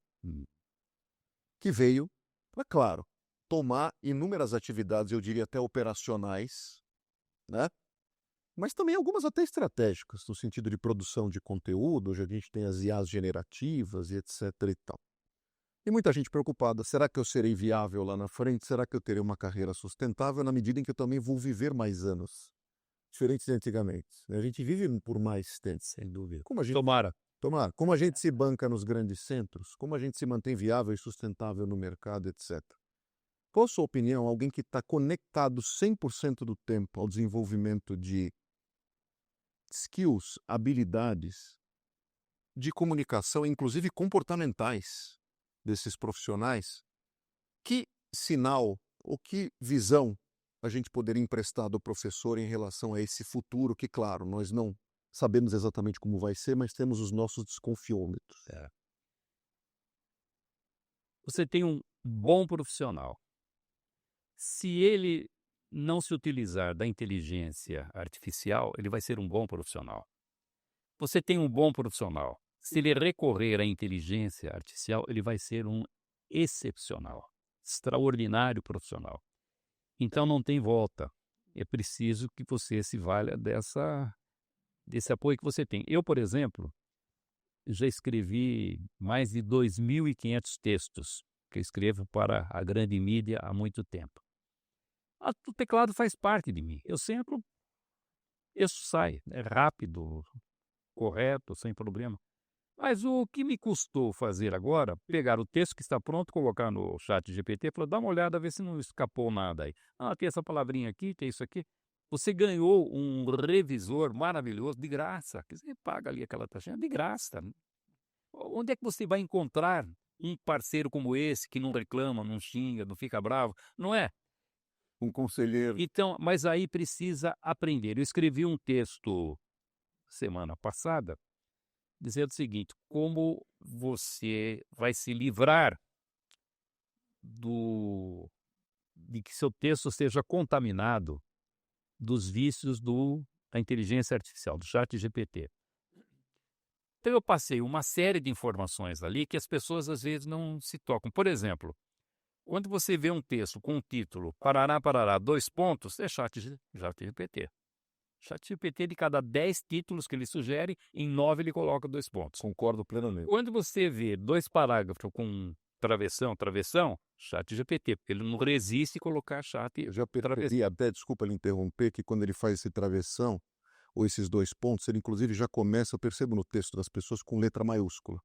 Que veio para, claro, tomar inúmeras atividades, eu diria até operacionais, né? Mas também algumas até estratégicas, no sentido de produção de conteúdo. Hoje a gente tem as IAs generativas e etc e tal. E muita gente preocupada, será que eu serei viável lá na frente? Será que eu terei uma carreira sustentável na medida em que eu também vou viver mais anos? Diferente de antigamente. A gente vive por mais tempo. Sem dúvida. Como a gente, Tomara. como a gente se banca nos grandes centros, como a gente se mantém viável e sustentável no mercado, etc. Qual a sua opinião? Alguém que está conectado 100% do tempo ao desenvolvimento de skills, habilidades de comunicação, inclusive comportamentais desses profissionais, que sinal ou que visão a gente poderia emprestar do professor em relação a esse futuro que, claro, nós não sabemos exatamente como vai ser, mas temos os nossos desconfiômetros. Você tem um bom profissional. Se ele não se utilizar da inteligência artificial, ele vai ser um bom profissional. Você tem um bom profissional. Se ele recorrer à inteligência artificial, ele vai ser um excepcional, extraordinário profissional. Então não tem volta. É preciso que você se valha desse apoio que você tem. Eu, por exemplo, já escrevi mais de 2.500 textos que eu escrevo para a grande mídia há muito tempo. O teclado faz parte de mim. Eu sempre isso sai, é rápido, correto, sem problema. Mas o que me custou fazer agora, pegar o texto que está pronto, colocar no chat GPT e falar, dá uma olhada, ver se não escapou nada aí. Ah, tem essa palavrinha aqui, tem isso aqui. Você ganhou um revisor maravilhoso, de graça. Quer dizer, paga ali aquela taxinha, de graça. Onde é que você vai encontrar um parceiro como esse que não reclama, não xinga, não fica bravo, não é? Um conselheiro. Então, mas aí precisa aprender. Eu escrevi um texto semana passada dizendo o seguinte: como você vai se livrar do de que seu texto seja contaminado dos vícios da inteligência artificial, do ChatGPT. Então eu passei uma série de informações ali que as pessoas às vezes não se tocam. Por exemplo, quando você vê um texto com um título Parará, Parará, 2 pontos, é ChatGPT. ChatGPT, de cada 10 títulos que ele sugere, em 9 ele coloca 2 pontos. Concordo plenamente. Quando você vê 2 parágrafos com travessão, ChatGPT, porque ele não resiste colocar Eu já travessão. percebi, até desculpa lhe interromper, que quando ele faz esse travessão, ou esses 2 pontos, ele inclusive já começa, eu percebo no texto das pessoas, com letra maiúscula,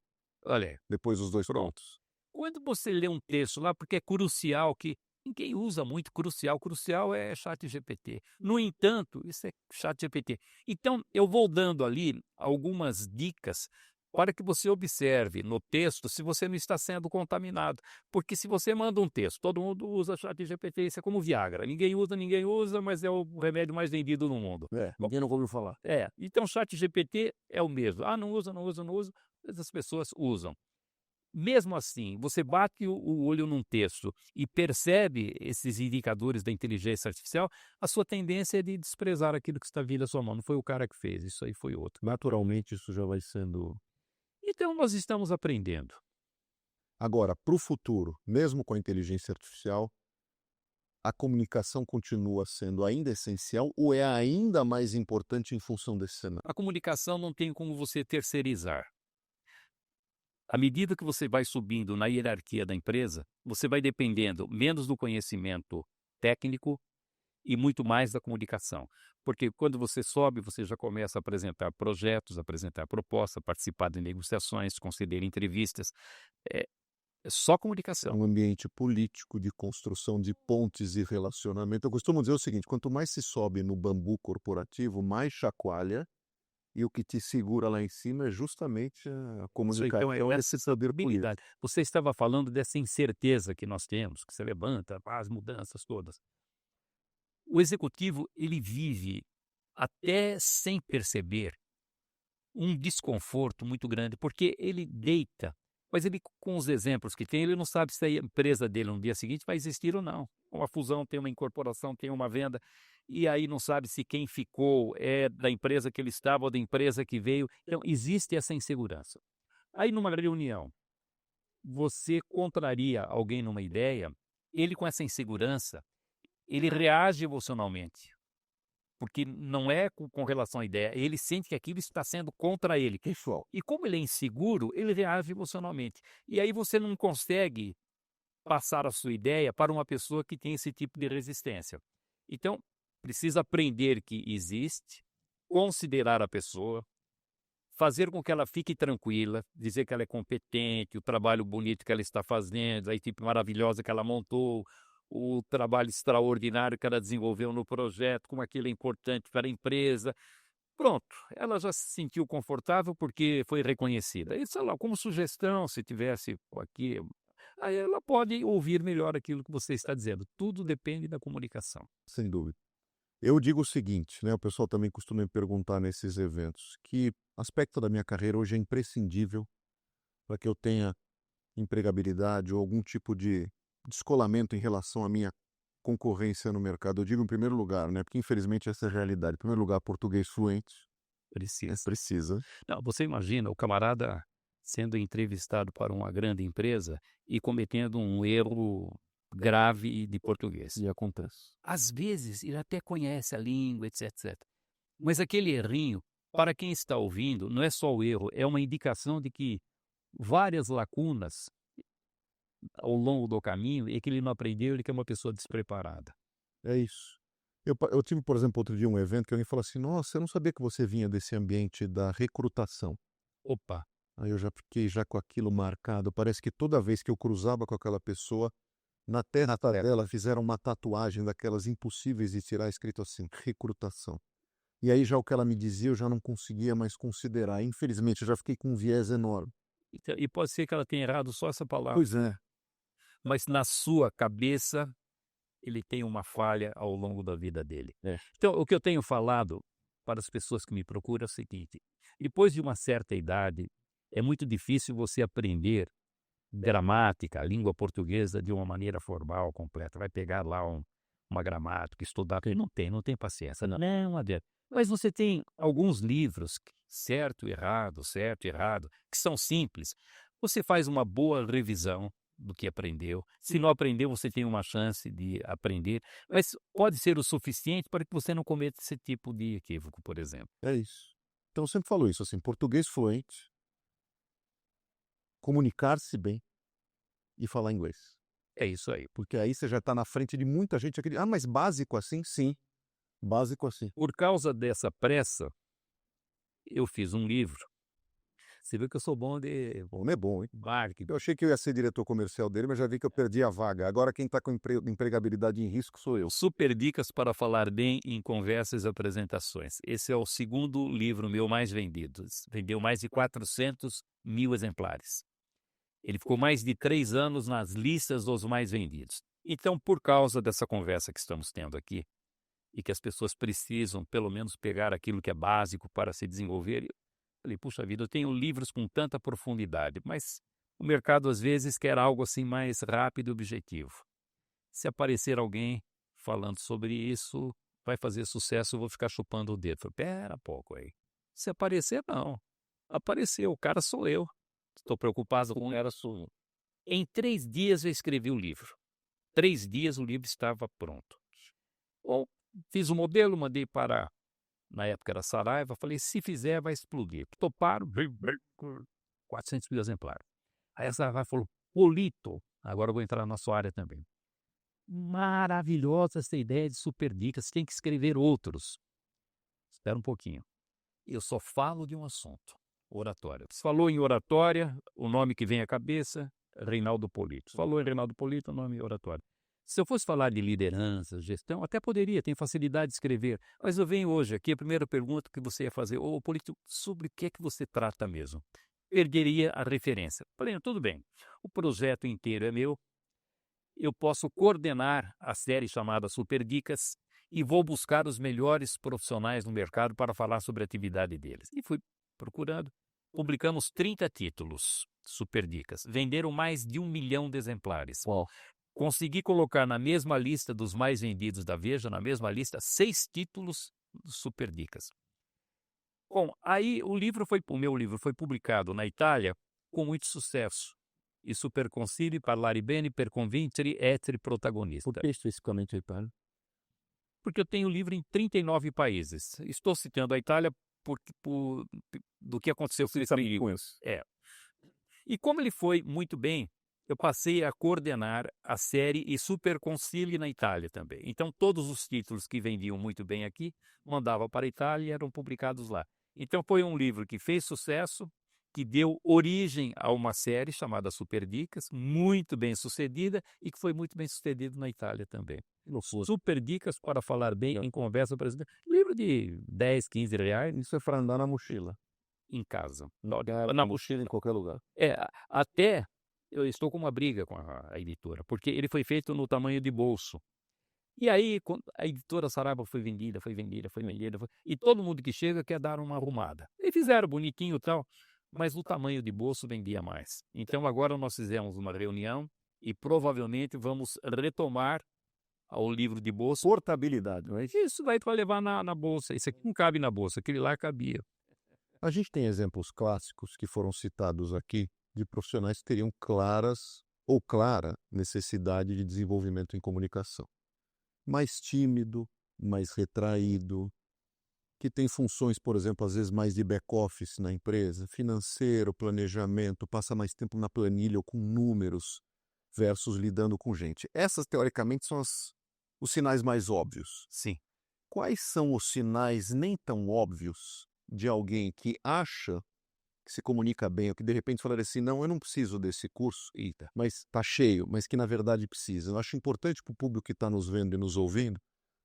Olha aí, depois dos 2 pronto. pontos. Quando você lê um texto lá, porque é crucial, que ninguém usa muito crucial é ChatGPT. No entanto, isso é ChatGPT. Então, eu vou dando ali algumas dicas para que você observe no texto se você não está sendo contaminado. Porque se você manda um texto, todo mundo usa ChatGPT, isso é como Viagra. Ninguém usa, mas é o remédio mais vendido no mundo. Ninguém nunca ouviu falar. Então ChatGPT é o mesmo. Ah, não usa, mas as pessoas usam. Mesmo assim, você bate o olho num texto e percebe esses indicadores da inteligência artificial, a sua tendência é de desprezar aquilo que está vindo à sua mão. Não foi o cara que fez, isso aí foi outro. Naturalmente isso já vai sendo... Então nós estamos aprendendo. Agora, para o futuro, mesmo com a inteligência artificial, a comunicação continua sendo ainda essencial ou é ainda mais importante em função desse cenário? A comunicação não tem como você terceirizar. À medida que você vai subindo na hierarquia da empresa, você vai dependendo menos do conhecimento técnico e muito mais da comunicação. Porque quando você sobe, você já começa a apresentar projetos, apresentar propostas, participar de negociações, conceder entrevistas. É só comunicação. Um ambiente político de construção de pontes e relacionamento. Eu costumo dizer o seguinte: quanto mais se sobe no bambu corporativo, mais chacoalha, e o que te segura lá em cima é justamente a comunicação, Então é esse saber político. habilidade. Você estava falando dessa incerteza que nós temos, que você levanta, as mudanças todas. O executivo, ele vive, até sem perceber, um desconforto muito grande, porque ele deita, mas ele, com os exemplos que tem, ele não sabe se a empresa dele no dia seguinte vai existir ou não. Uma fusão, tem uma incorporação, tem uma venda, e aí não sabe se quem ficou é da empresa que ele estava ou da empresa que veio. Então, existe essa insegurança. Aí, numa reunião, você contraria alguém numa ideia, ele com essa insegurança, ele reage emocionalmente. Porque não é com relação à ideia, ele sente que aquilo está sendo contra ele. Pessoal, E como ele é inseguro, ele reage emocionalmente. E aí você não consegue passar a sua ideia para uma pessoa que tem esse tipo de resistência. Então, precisa aprender que existe, considerar a pessoa, fazer com que ela fique tranquila, dizer que ela é competente, o trabalho bonito que ela está fazendo, a equipe maravilhosa que ela montou, o trabalho extraordinário que ela desenvolveu no projeto, como aquilo é importante para a empresa. Pronto, ela já se sentiu confortável porque foi reconhecida. E, sei lá, como sugestão, se tivesse aqui, aí ela pode ouvir melhor aquilo que você está dizendo. Tudo depende da comunicação. sem dúvida. Eu digo o seguinte, né, o pessoal também costuma me perguntar nesses eventos, que aspecto da minha carreira hoje é imprescindível para que eu tenha empregabilidade ou algum tipo de descolamento em relação à minha concorrência no mercado. Eu digo em primeiro lugar, né, porque infelizmente essa é a realidade. Em primeiro lugar, português fluente, Precisa. precisa. Não, você imagina o camarada sendo entrevistado para uma grande empresa e cometendo um erro grave de português. E acontece. Às vezes ele até conhece a língua, etc, etc. Mas aquele errinho, para quem está ouvindo, não é só o erro, é uma indicação de que várias lacunas ao longo do caminho e que ele não aprendeu, ele que é uma pessoa despreparada. É isso. Eu tive, por exemplo, outro dia um evento que alguém falou assim: nossa, eu não sabia que você vinha desse ambiente da recrutação. Opa, Aí eu já fiquei já com aquilo marcado. Parece que toda vez que eu cruzava com aquela pessoa, na testa dela fizeram uma tatuagem daquelas impossíveis de tirar, escrito assim, recrutação. E aí já o que ela me dizia eu já não conseguia mais considerar. Infelizmente eu já fiquei com um viés enorme. E pode ser que ela tenha errado só essa palavra, Pois é. mas na sua cabeça ele tem uma falha ao longo da vida dele. É. Então, o que eu tenho falado para as pessoas que me procuram é o seguinte: depois de uma certa idade, é muito difícil você aprender gramática, a língua portuguesa de uma maneira formal, completa. Vai pegar lá uma gramática, estudar, não tem paciência, não adianta. Mas você tem alguns livros, certo, errado, que são simples. Você faz uma boa revisão do que aprendeu. Se não aprendeu, você tem uma chance de aprender, mas pode ser o suficiente para que você não cometa esse tipo de equívoco, por exemplo. É isso. Então eu sempre falo isso, assim, português fluente, comunicar-se bem e falar inglês. É isso aí. Porque aí você já está na frente de muita gente que mas básico assim? Sim, básico assim. Por causa dessa pressa, eu fiz um livro. Você viu que eu sou bom de O homem é bom, hein? marketing. Eu achei que eu ia ser diretor comercial dele, mas já vi que eu perdi a vaga. Agora quem está com empregabilidade em risco sou eu. Super dicas para falar bem em conversas e apresentações. Esse é o segundo livro meu mais vendido. Vendeu mais de 400 mil exemplares. Ele ficou mais de 3 anos nas listas dos mais vendidos. Então, por causa dessa conversa que estamos tendo aqui, e que as pessoas precisam, pelo menos, pegar aquilo que é básico para se desenvolver, eu falei, puxa vida, eu tenho livros com tanta profundidade, mas o mercado, às vezes, quer algo assim mais rápido e objetivo. Se aparecer alguém falando sobre isso, vai fazer sucesso, eu vou ficar chupando o dedo. Falei, pera pouco aí. Se aparecer, não. Apareceu, o cara sou eu. Estou preocupado com o cara sou eu. Em 3 dias eu escrevi o livro. 3 dias o livro estava pronto. Bom, fiz o modelo, mandei para, na época era Saraiva, falei, se fizer vai explodir. Toparam, 400 mil exemplares. Aí a Saraiva falou, Polito, agora eu vou entrar na sua área também. Maravilhosa essa ideia de super dicas, tem que escrever outros. Espera um pouquinho. Eu só falo de um assunto, oratória. Se falou em oratória, o nome que vem à cabeça, Reinaldo Polito. Falou em Reinaldo Polito, o nome oratória. Se eu fosse falar de liderança, gestão, até poderia, tenho facilidade de escrever. Mas eu venho hoje aqui, a primeira pergunta que você ia fazer, ô Polito, sobre o que é que você trata mesmo? Perderia a referência. Falei, tudo bem, o projeto inteiro é meu, eu posso coordenar a série chamada Super Dicas e vou buscar os melhores profissionais no mercado para falar sobre a atividade deles. E fui procurando. Publicamos 30 títulos, Super Dicas. Venderam mais de 1 milhão de exemplares. Uau. Consegui colocar na mesma lista dos mais vendidos da Veja, na mesma lista, 6 títulos Super Dicas. Bom, aí o meu livro foi publicado na Itália com muito sucesso. E super concili parlare bene per convincere essere protagonista. Por que especificamente a Itália? Porque eu tenho livro em 39 países. Estou citando a Itália do que aconteceu com esse livro. E como ele foi muito bem, eu passei a coordenar a série e Super Concili na Itália também. Então, todos os títulos que vendiam muito bem aqui, mandava para a Itália e eram publicados lá. Então, foi um livro que fez sucesso, que deu origem a uma série chamada Super Dicas, muito bem sucedida e que foi muito bem sucedido na Itália também. Super Dicas para falar bem em conversa, por exemplo. Livro de 10, 15 reais. Isso é para andar na mochila. Em casa. Na mochila em qualquer lugar. Até eu estou com uma briga com a editora, porque ele foi feito no tamanho de bolso. E aí, a editora Saraiva foi vendida, e todo mundo que chega quer dar uma arrumada. E fizeram bonitinho e tal, mas o tamanho de bolso vendia mais. Então agora nós fizemos uma reunião e provavelmente vamos retomar o livro de bolso. Portabilidade, não é isso? Isso vai para levar na bolsa. Isso aqui não cabe na bolsa, aquele lá cabia. A gente tem exemplos clássicos que foram citados aqui de profissionais que teriam clara necessidade de desenvolvimento em comunicação. Mais tímido, mais retraído, que tem funções, por exemplo, às vezes mais de back-office na empresa, financeiro, planejamento, passa mais tempo na planilha ou com números versus lidando com gente. Essas, teoricamente, são os sinais mais óbvios. Sim. Quais são os sinais nem tão óbvios de alguém que acha que se comunica bem, ou que de repente falar assim, não, eu não preciso desse curso, mas está cheio, mas que na verdade precisa. Eu acho importante para o público que está nos vendo e nos ouvindo,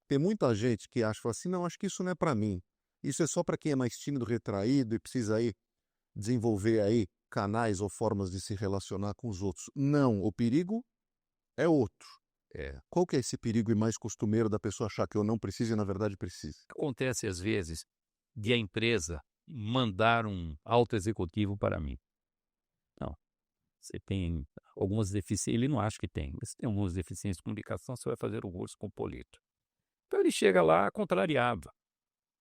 tem muita gente que acha, fala assim, não, acho que isso não é para mim. Isso é só para quem é mais tímido, retraído e precisa aí desenvolver aí canais ou formas de se relacionar com os outros. Não, o perigo é outro. Qual que é esse perigo mais costumeiro da pessoa achar que eu não preciso e na verdade precisa? Acontece às vezes de a empresa mandar um alto executivo para mim. Não, você tem algumas deficiências, ele não acha que tem, mas tem algumas deficiências de comunicação, você vai fazer o curso com o Polito. Então ele chega lá contrariado,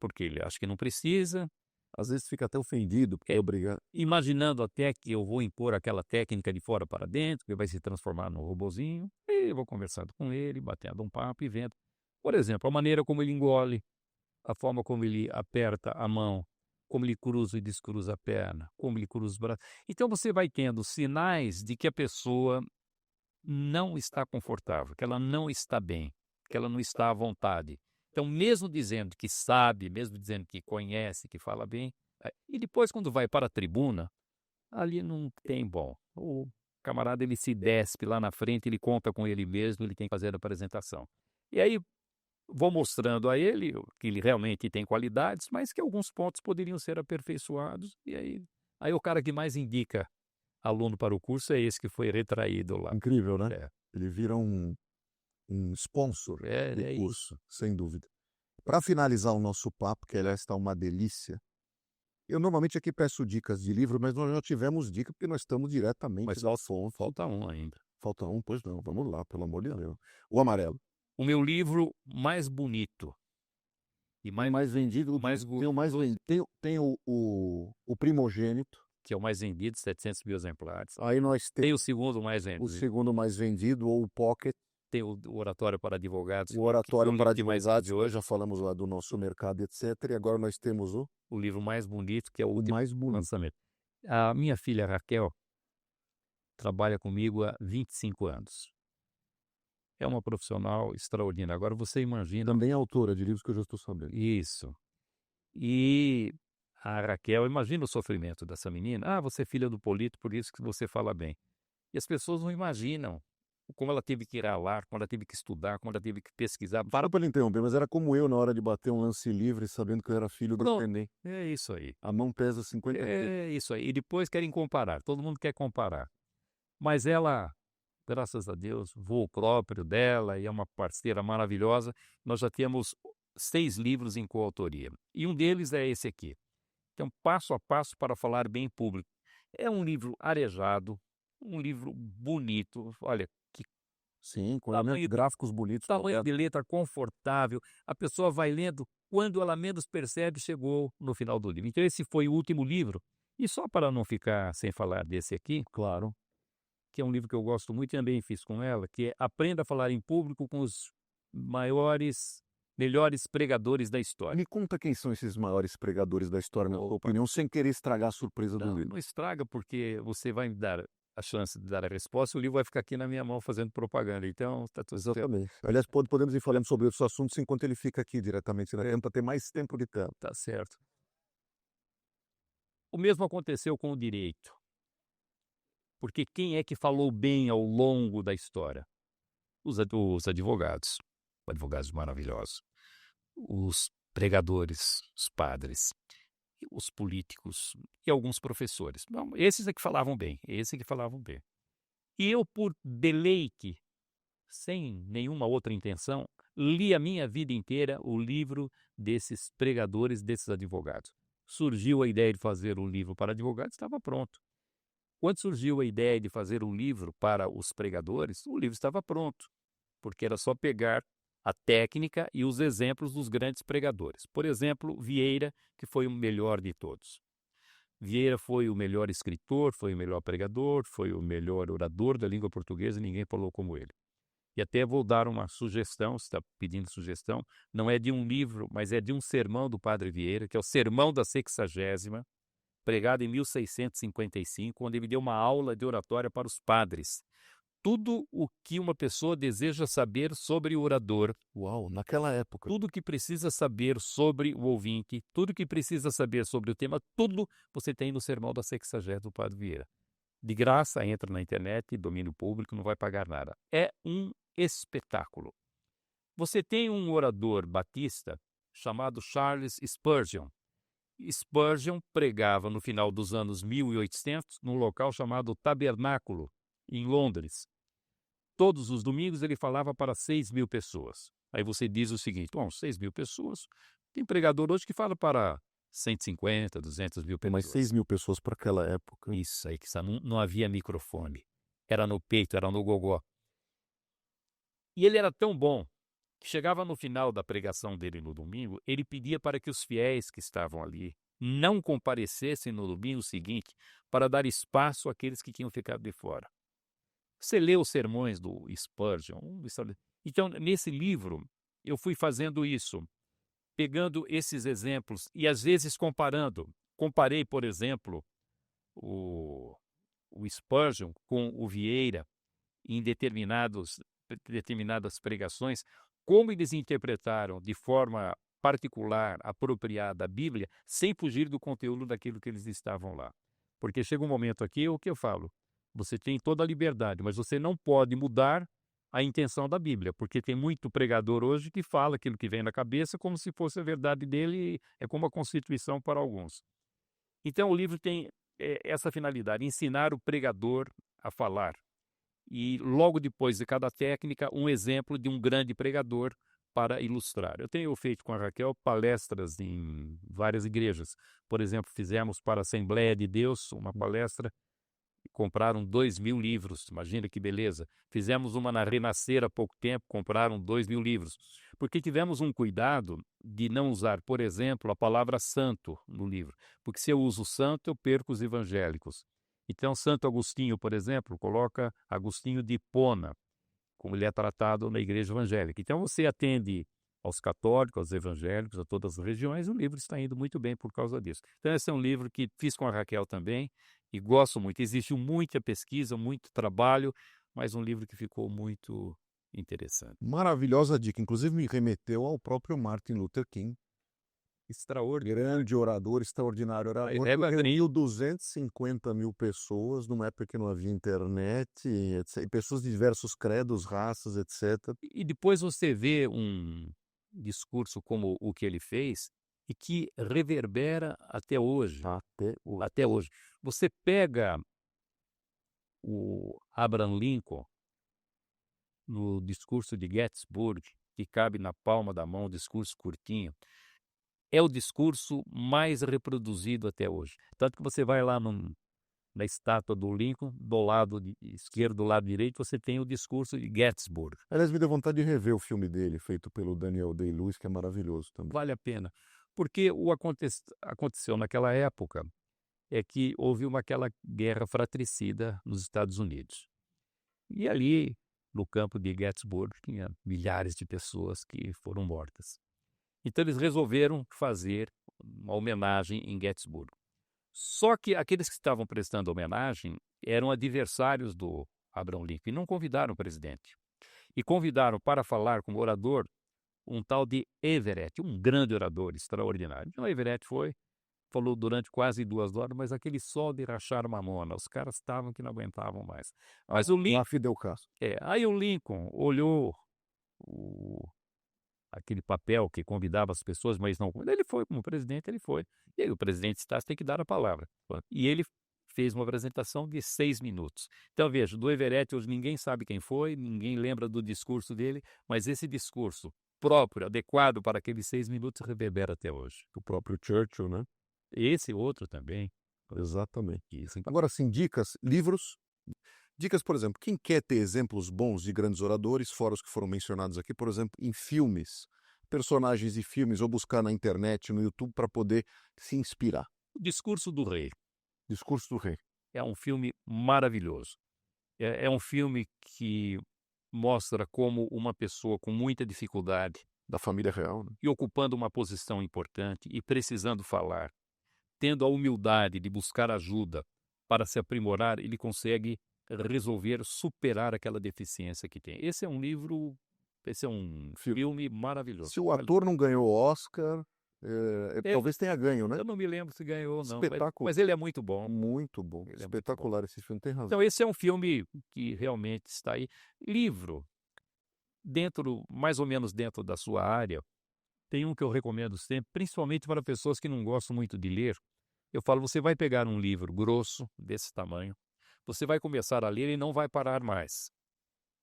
porque ele acha que não precisa, Às vezes fica até ofendido, porque é obrigado. imaginando até que eu vou impor aquela técnica de fora para dentro, que vai se transformar num robozinho, e eu vou conversando com ele, batendo um papo e vendo. Por exemplo, a maneira como ele engole, a forma como ele aperta a mão, como ele cruza e descruza a perna, como ele cruza os braços. Então você vai tendo sinais de que a pessoa não está confortável, que ela não está bem, que ela não está à vontade. Então, mesmo dizendo que sabe, mesmo dizendo que conhece, que fala bem, e depois quando vai para a tribuna, ali não tem bom. O camarada ele se despe lá na frente, ele conta com ele mesmo, ele tem que fazer a apresentação. E aí vou mostrando a ele que ele realmente tem qualidades, mas que alguns pontos poderiam ser aperfeiçoados. E aí o cara que mais indica aluno para o curso é esse que foi retraído lá. Incrível, né? É. Ele vira um sponsor do É curso, sem dúvida. Para finalizar o nosso papo, que aliás está uma delícia, eu normalmente aqui peço dicas de livro, mas nós já tivemos dica porque nós estamos diretamente Mas da fonte. falta um ainda. Falta um? Pois não, vamos lá, pelo amor de Deus. O amarelo. O meu livro mais bonito e Mais vendido, mais tem o mais vendido, tem o primogênito. que é o mais vendido, 700 mil exemplares. Aí nós Tem o temos segundo mais o vendido, segundo mais vendido, ou o Pocket, tem o Oratório para Advogados. o Oratório que é o para livro que mais Advogados, vendiu nós já falamos lá do nosso mercado, etc. E agora nós temos o livro mais bonito, que é o o último mais bonito. lançamento. A minha filha Raquel trabalha comigo há 25 anos. É uma profissional extraordinária. Agora você imagina Também é autora de livros que eu já estou sabendo. isso. E a Raquel, imagina o sofrimento dessa menina. Ah, você é filha do Polito, por isso que você fala bem. E as pessoas não imaginam como ela teve que ir lá, como ela teve que estudar, como ela teve que pesquisar. Para ele interromper, mas era como eu na hora de bater um lance livre, sabendo que eu era filho do Pronto. Enem. É isso aí. A mão pesa 50 quilos. É isso aí. E depois querem comparar. Todo mundo quer comparar. Mas ela, graças a Deus, voo próprio dela e é uma parceira maravilhosa. Nós já temos 6 livros em coautoria. E um deles é esse aqui. Então, passo a passo para falar bem em público. É um livro arejado, um livro bonito. Olha, que Sim, com tamanho, gráficos bonitos. tamanho de letra confortável. A pessoa vai lendo, quando ela menos percebe, chegou no final do livro. Então, esse foi o último livro. E só para não ficar sem falar desse aqui, Claro. que é um livro que eu gosto muito e também fiz com ela, que é Aprenda a Falar em Público com os melhores pregadores da história. Me conta quem são esses maiores pregadores da história, na tua opinião, sem querer estragar a surpresa do livro. Não estraga, porque você vai me dar a chance de dar a resposta, o livro vai ficar aqui na minha mão fazendo propaganda. Então, está tudo certo. Exatamente. Aliás, podemos ir falando sobre outros assuntos enquanto ele fica aqui diretamente na para ter mais tempo de tela. Tá certo. O mesmo aconteceu com o direito. Porque quem é que falou bem ao longo da história? Os advogados. Advogados maravilhosos. Os pregadores, os padres, os políticos e alguns professores. Não, esses é que falavam bem, esses é que falavam bem. E eu, por deleite, sem nenhuma outra intenção, li a minha vida inteira o livro desses pregadores, desses advogados. Surgiu a ideia de fazer um livro para advogados, estava pronto. Quando surgiu a ideia de fazer um livro para os pregadores, o livro estava pronto, porque era só pegar a técnica e os exemplos dos grandes pregadores. Por exemplo, Vieira, que foi o melhor de todos. Vieira foi o melhor escritor, foi o melhor pregador, foi o melhor orador da língua portuguesa, ninguém falou como ele. E até vou dar uma sugestão, se está pedindo sugestão, não é de um livro, mas é de um sermão do Padre Vieira, que é o Sermão da Sexagésima, pregado em 1655, onde ele deu uma aula de oratória para os padres. Tudo o que uma pessoa deseja saber sobre o orador. Uau, naquela época. Tudo que precisa saber sobre o ouvinte, tudo que precisa saber sobre o tema, tudo você tem no Sermão da Sexagésima do Padre Vieira. De graça, entra na internet, domínio público, não vai pagar nada. É um espetáculo. Você tem um orador batista chamado Charles Spurgeon. Spurgeon pregava no final dos anos 1800 num local chamado Tabernáculo, em Londres. Todos os domingos ele falava para 6.000 pessoas. Aí você diz o seguinte: bom, 6.000 pessoas, tem pregador hoje que fala para 150, 200.000 Tem mais pessoas. 6.000 pessoas para aquela época. Isso aí, que não havia microfone. Era no peito, era no gogó. E ele era tão bom que chegava no final da pregação dele no domingo, ele pedia para que os fiéis que estavam ali não comparecessem no domingo seguinte para dar espaço àqueles que tinham ficado de fora. Você lê os sermões do Spurgeon. Então, nesse livro, eu fui fazendo isso, pegando esses exemplos e, às vezes, comparando. Comparei, por exemplo, o Spurgeon com o Vieira em determinadas pregações, como eles interpretaram de forma particular, apropriada a Bíblia, sem fugir do conteúdo daquilo que eles estavam lá. Porque chega um momento aqui, o que eu falo? Você tem toda a liberdade, mas você não pode mudar a intenção da Bíblia, porque tem muito pregador hoje que fala aquilo que vem na cabeça como se fosse a verdade dele, é como a Constituição para alguns. Então o livro tem essa finalidade, ensinar o pregador a falar. E logo depois de cada técnica, um exemplo de um grande pregador para ilustrar. Eu tenho feito com a Raquel palestras em várias igrejas. Por exemplo, fizemos para a Assembleia de Deus uma palestra. Compraram 2.000 livros, imagina que beleza. Fizemos uma na Renascer há pouco tempo, compraram 2.000 livros. Porque tivemos um cuidado de não usar, por exemplo, a palavra santo no livro. Porque se eu uso santo, eu perco os evangélicos. Então, Santo Agostinho, por exemplo, coloca Agostinho de Hipona, como ele é tratado na igreja evangélica. Então, você atende aos católicos, aos evangélicos, a todas as regiões, o livro está indo muito bem por causa disso. Então, esse é um livro que fiz com a Raquel também e gosto muito. Existe muita pesquisa, muito trabalho, mas um livro que ficou muito interessante. Maravilhosa dica. Inclusive me remeteu ao próprio Martin Luther King. Extraordinário. Grande orador, extraordinário orador. Reuniu 250.000 pessoas numa época que não havia internet, etc. E pessoas de diversos credos, raças, etc. E depois você vê um discurso como o que ele fez e que reverbera até hoje. Até hoje. Você pega o Abraham Lincoln no discurso de Gettysburg, que cabe na palma da mão, discurso curtinho. É o discurso mais reproduzido até hoje. Tanto que você vai lá na estátua do Lincoln, do lado esquerdo, do lado direito, você tem o discurso de Gettysburg. Aliás, me deu vontade de rever o filme dele, feito pelo Daniel Day-Lewis, que é maravilhoso também. Vale a pena. Porque o aconteceu naquela época é que houve aquela guerra fratricida nos Estados Unidos. E ali, no campo de Gettysburg, tinha milhares de pessoas que foram mortas. Então eles resolveram fazer uma homenagem em Gettysburg. Só que aqueles que estavam prestando homenagem eram adversários do Abraham Lincoln e não convidaram o presidente. E convidaram para falar como orador um tal de Everett, um grande orador extraordinário. Então Everett falou durante quase 2 horas, mas aquele sol de rachar mamona, os caras estavam que não aguentavam mais. Mas o Lincoln, Lá Fidel Castro. aí o Lincoln olhou aquele papel que convidava as pessoas, mas não. Ele foi como presidente, ele foi. E aí o presidente Stassi tem que dar a palavra. E ele fez uma apresentação de 6 minutos. Então veja, do Everett hoje ninguém sabe quem foi, ninguém lembra do discurso dele, mas esse discurso próprio, adequado para aqueles 6 minutos, reverbera até hoje. O próprio Churchill, né? Esse outro também. Exatamente. Isso. Agora, sim, dicas, livros. Dicas, por exemplo, quem quer ter exemplos bons de grandes oradores, fora os que foram mencionados aqui, por exemplo, em filmes, personagens de filmes, ou buscar na internet, no YouTube, para poder se inspirar. O Discurso do Rei. Discurso do Rei. É um filme maravilhoso. É um filme que mostra como uma pessoa com muita dificuldade, Da família real, né? e ocupando uma posição importante e precisando falar, tendo a humildade de buscar ajuda para se aprimorar, ele consegue resolver, superar aquela deficiência que tem. Esse é um filme maravilhoso. Se o ator não ganhou Oscar, talvez tenha ganho, né? Eu não me lembro se ganhou ou não, Espetáculo. mas ele é muito bom. Muito bom. Ele é muito Espetacular esse filme, tem razão. Então esse é um filme que realmente está aí. Livro, mais ou menos dentro da sua área, Tem um que eu recomendo sempre, principalmente para pessoas que não gostam muito de ler. Eu falo, você vai pegar um livro grosso, desse tamanho, você vai começar a ler e não vai parar mais,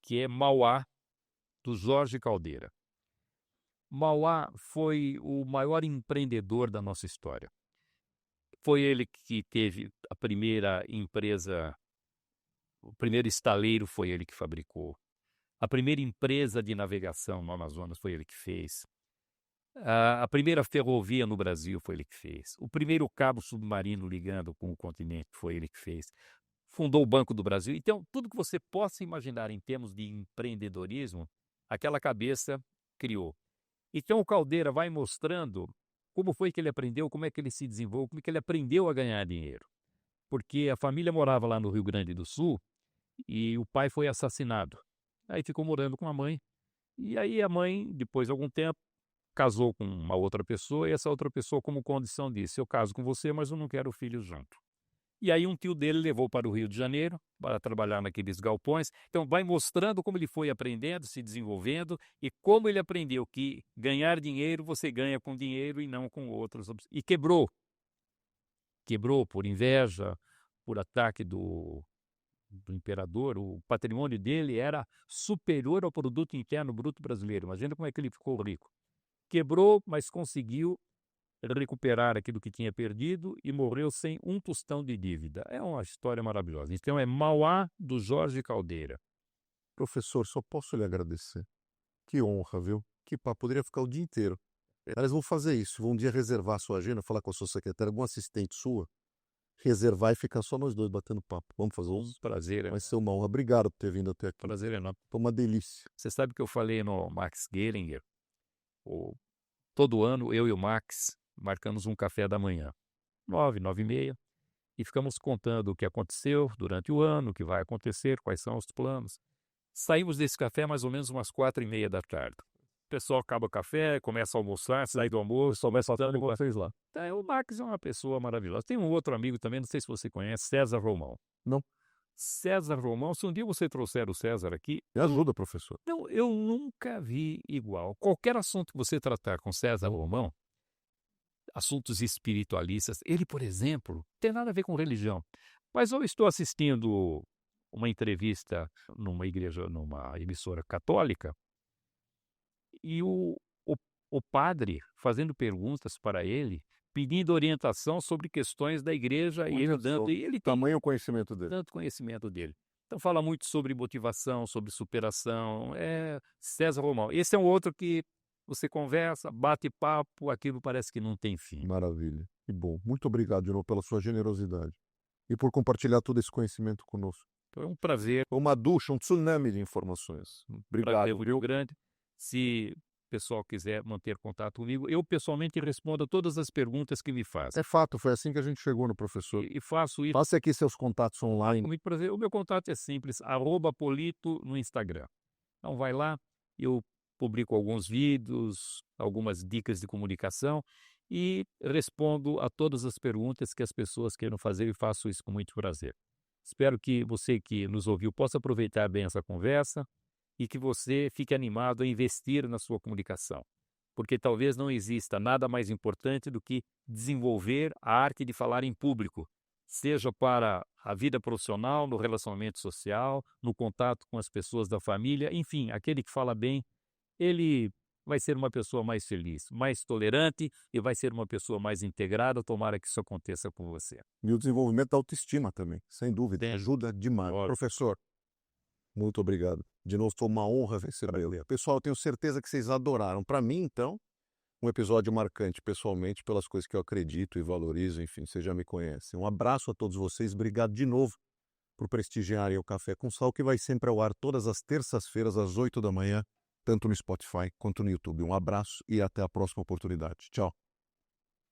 que é Mauá, do Jorge Caldeira. Mauá foi o maior empreendedor da nossa história. Foi ele que teve a primeira empresa, o primeiro estaleiro foi ele que fabricou. A primeira empresa de navegação no Amazonas foi ele que fez. A primeira ferrovia no Brasil foi ele que fez. O primeiro cabo submarino ligando com o continente foi ele que fez. Fundou o Banco do Brasil. Então, tudo que você possa imaginar em termos de empreendedorismo, aquela cabeça criou. Então, o Caldeira vai mostrando como foi que ele aprendeu, como é que ele se desenvolveu, como é que ele aprendeu a ganhar dinheiro. Porque a família morava lá no Rio Grande do Sul e o pai foi assassinado. Aí ficou morando com a mãe. E aí a mãe, depois de algum tempo, casou com uma outra pessoa e essa outra pessoa, como condição, disse: eu caso com você, mas eu não quero filhos junto. E aí um tio dele levou para o Rio de Janeiro para trabalhar naqueles galpões. Então vai mostrando como ele foi aprendendo, se desenvolvendo e como ele aprendeu que ganhar dinheiro você ganha com dinheiro e não com outros. E quebrou. Quebrou por inveja, por ataque do imperador. O patrimônio dele era superior ao produto interno bruto brasileiro. Imagina como é que ele ficou rico. Quebrou, mas conseguiu recuperar aquilo que tinha perdido e morreu sem um tostão de dívida. É uma história maravilhosa. Então é Mauá, do Jorge Caldeira. Professor, só posso lhe agradecer. Que honra, viu? Que papo, poderia ficar o dia inteiro. Aliás, vou fazer isso. Vou um dia reservar a sua agenda, falar com a sua secretária, algum assistente sua, reservar e ficar só nós dois batendo papo. Vamos fazer Um isso? prazer. Vai ser uma honra. Obrigado por ter vindo até aqui. Prazer enorme. Foi uma delícia. Você sabe que eu falei no Max Geringer, todo ano eu e o Max marcamos um café da manhã, 9, 9h30, e ficamos contando o que aconteceu durante o ano, o que vai acontecer, quais são os planos. Saímos desse café mais ou menos umas 4h30 da tarde. O pessoal acaba o café, começa a almoçar, sai do almoço, começa a com vocês lá. Então, o Max é uma pessoa maravilhosa. Tem um outro amigo também, não sei se você conhece, César Romão. Não. César Romão, se um dia você trouxer o César aqui... Me ajuda, professor. Não, eu nunca vi igual. Qualquer assunto que você tratar com César Romão, assuntos espiritualistas, ele, por exemplo, não tem nada a ver com religião. Mas eu estou assistindo uma entrevista numa igreja, numa emissora católica, e o padre fazendo perguntas para ele, pedindo orientação sobre questões da igreja, e ele dando, e ele tem tamanho conhecimento dele. tanto conhecimento dele. Então fala muito sobre motivação, sobre superação. É César Romão. Esse é um outro que você conversa, bate papo, aquilo parece que não tem fim. Maravilha. Que bom. Muito obrigado de novo pela sua generosidade e por compartilhar todo esse conhecimento conosco. Então é um prazer. Foi uma ducha, um tsunami de informações. Obrigado. Prazer muito grande. Se o pessoal quiser manter contato comigo, eu pessoalmente respondo a todas as perguntas que me fazem. É fato, foi assim que a gente chegou no professor. E faço isso Faça aqui seus contatos com online. muito prazer. O meu contato é simples, @Polito no Instagram. Então vai lá, eu publico alguns vídeos, algumas dicas de comunicação e respondo a todas as perguntas que as pessoas queiram fazer e faço isso com muito prazer. Espero que você que nos ouviu possa aproveitar bem essa conversa e que você fique animado a investir na sua comunicação, porque talvez não exista nada mais importante do que desenvolver a arte de falar em público, seja para a vida profissional, no relacionamento social, no contato com as pessoas da família, enfim, aquele que fala bem, ele vai ser uma pessoa mais feliz, mais tolerante e vai ser uma pessoa mais integrada. Tomara que isso aconteça com você. E o desenvolvimento da autoestima também, sem dúvida. Tem. Ajuda demais. Lógico. Professor, muito obrigado. De novo, foi uma honra receber. Pessoal, eu tenho certeza que vocês adoraram. Para mim, então, um episódio marcante, pessoalmente, pelas coisas que eu acredito e valorizo. Enfim, vocês já me conhecem. Um abraço a todos vocês. Obrigado de novo por prestigiarem o Café com Sal, que vai sempre ao ar todas as terças-feiras, às 8 da manhã, tanto no Spotify quanto no YouTube. Um abraço e até a próxima oportunidade. Tchau.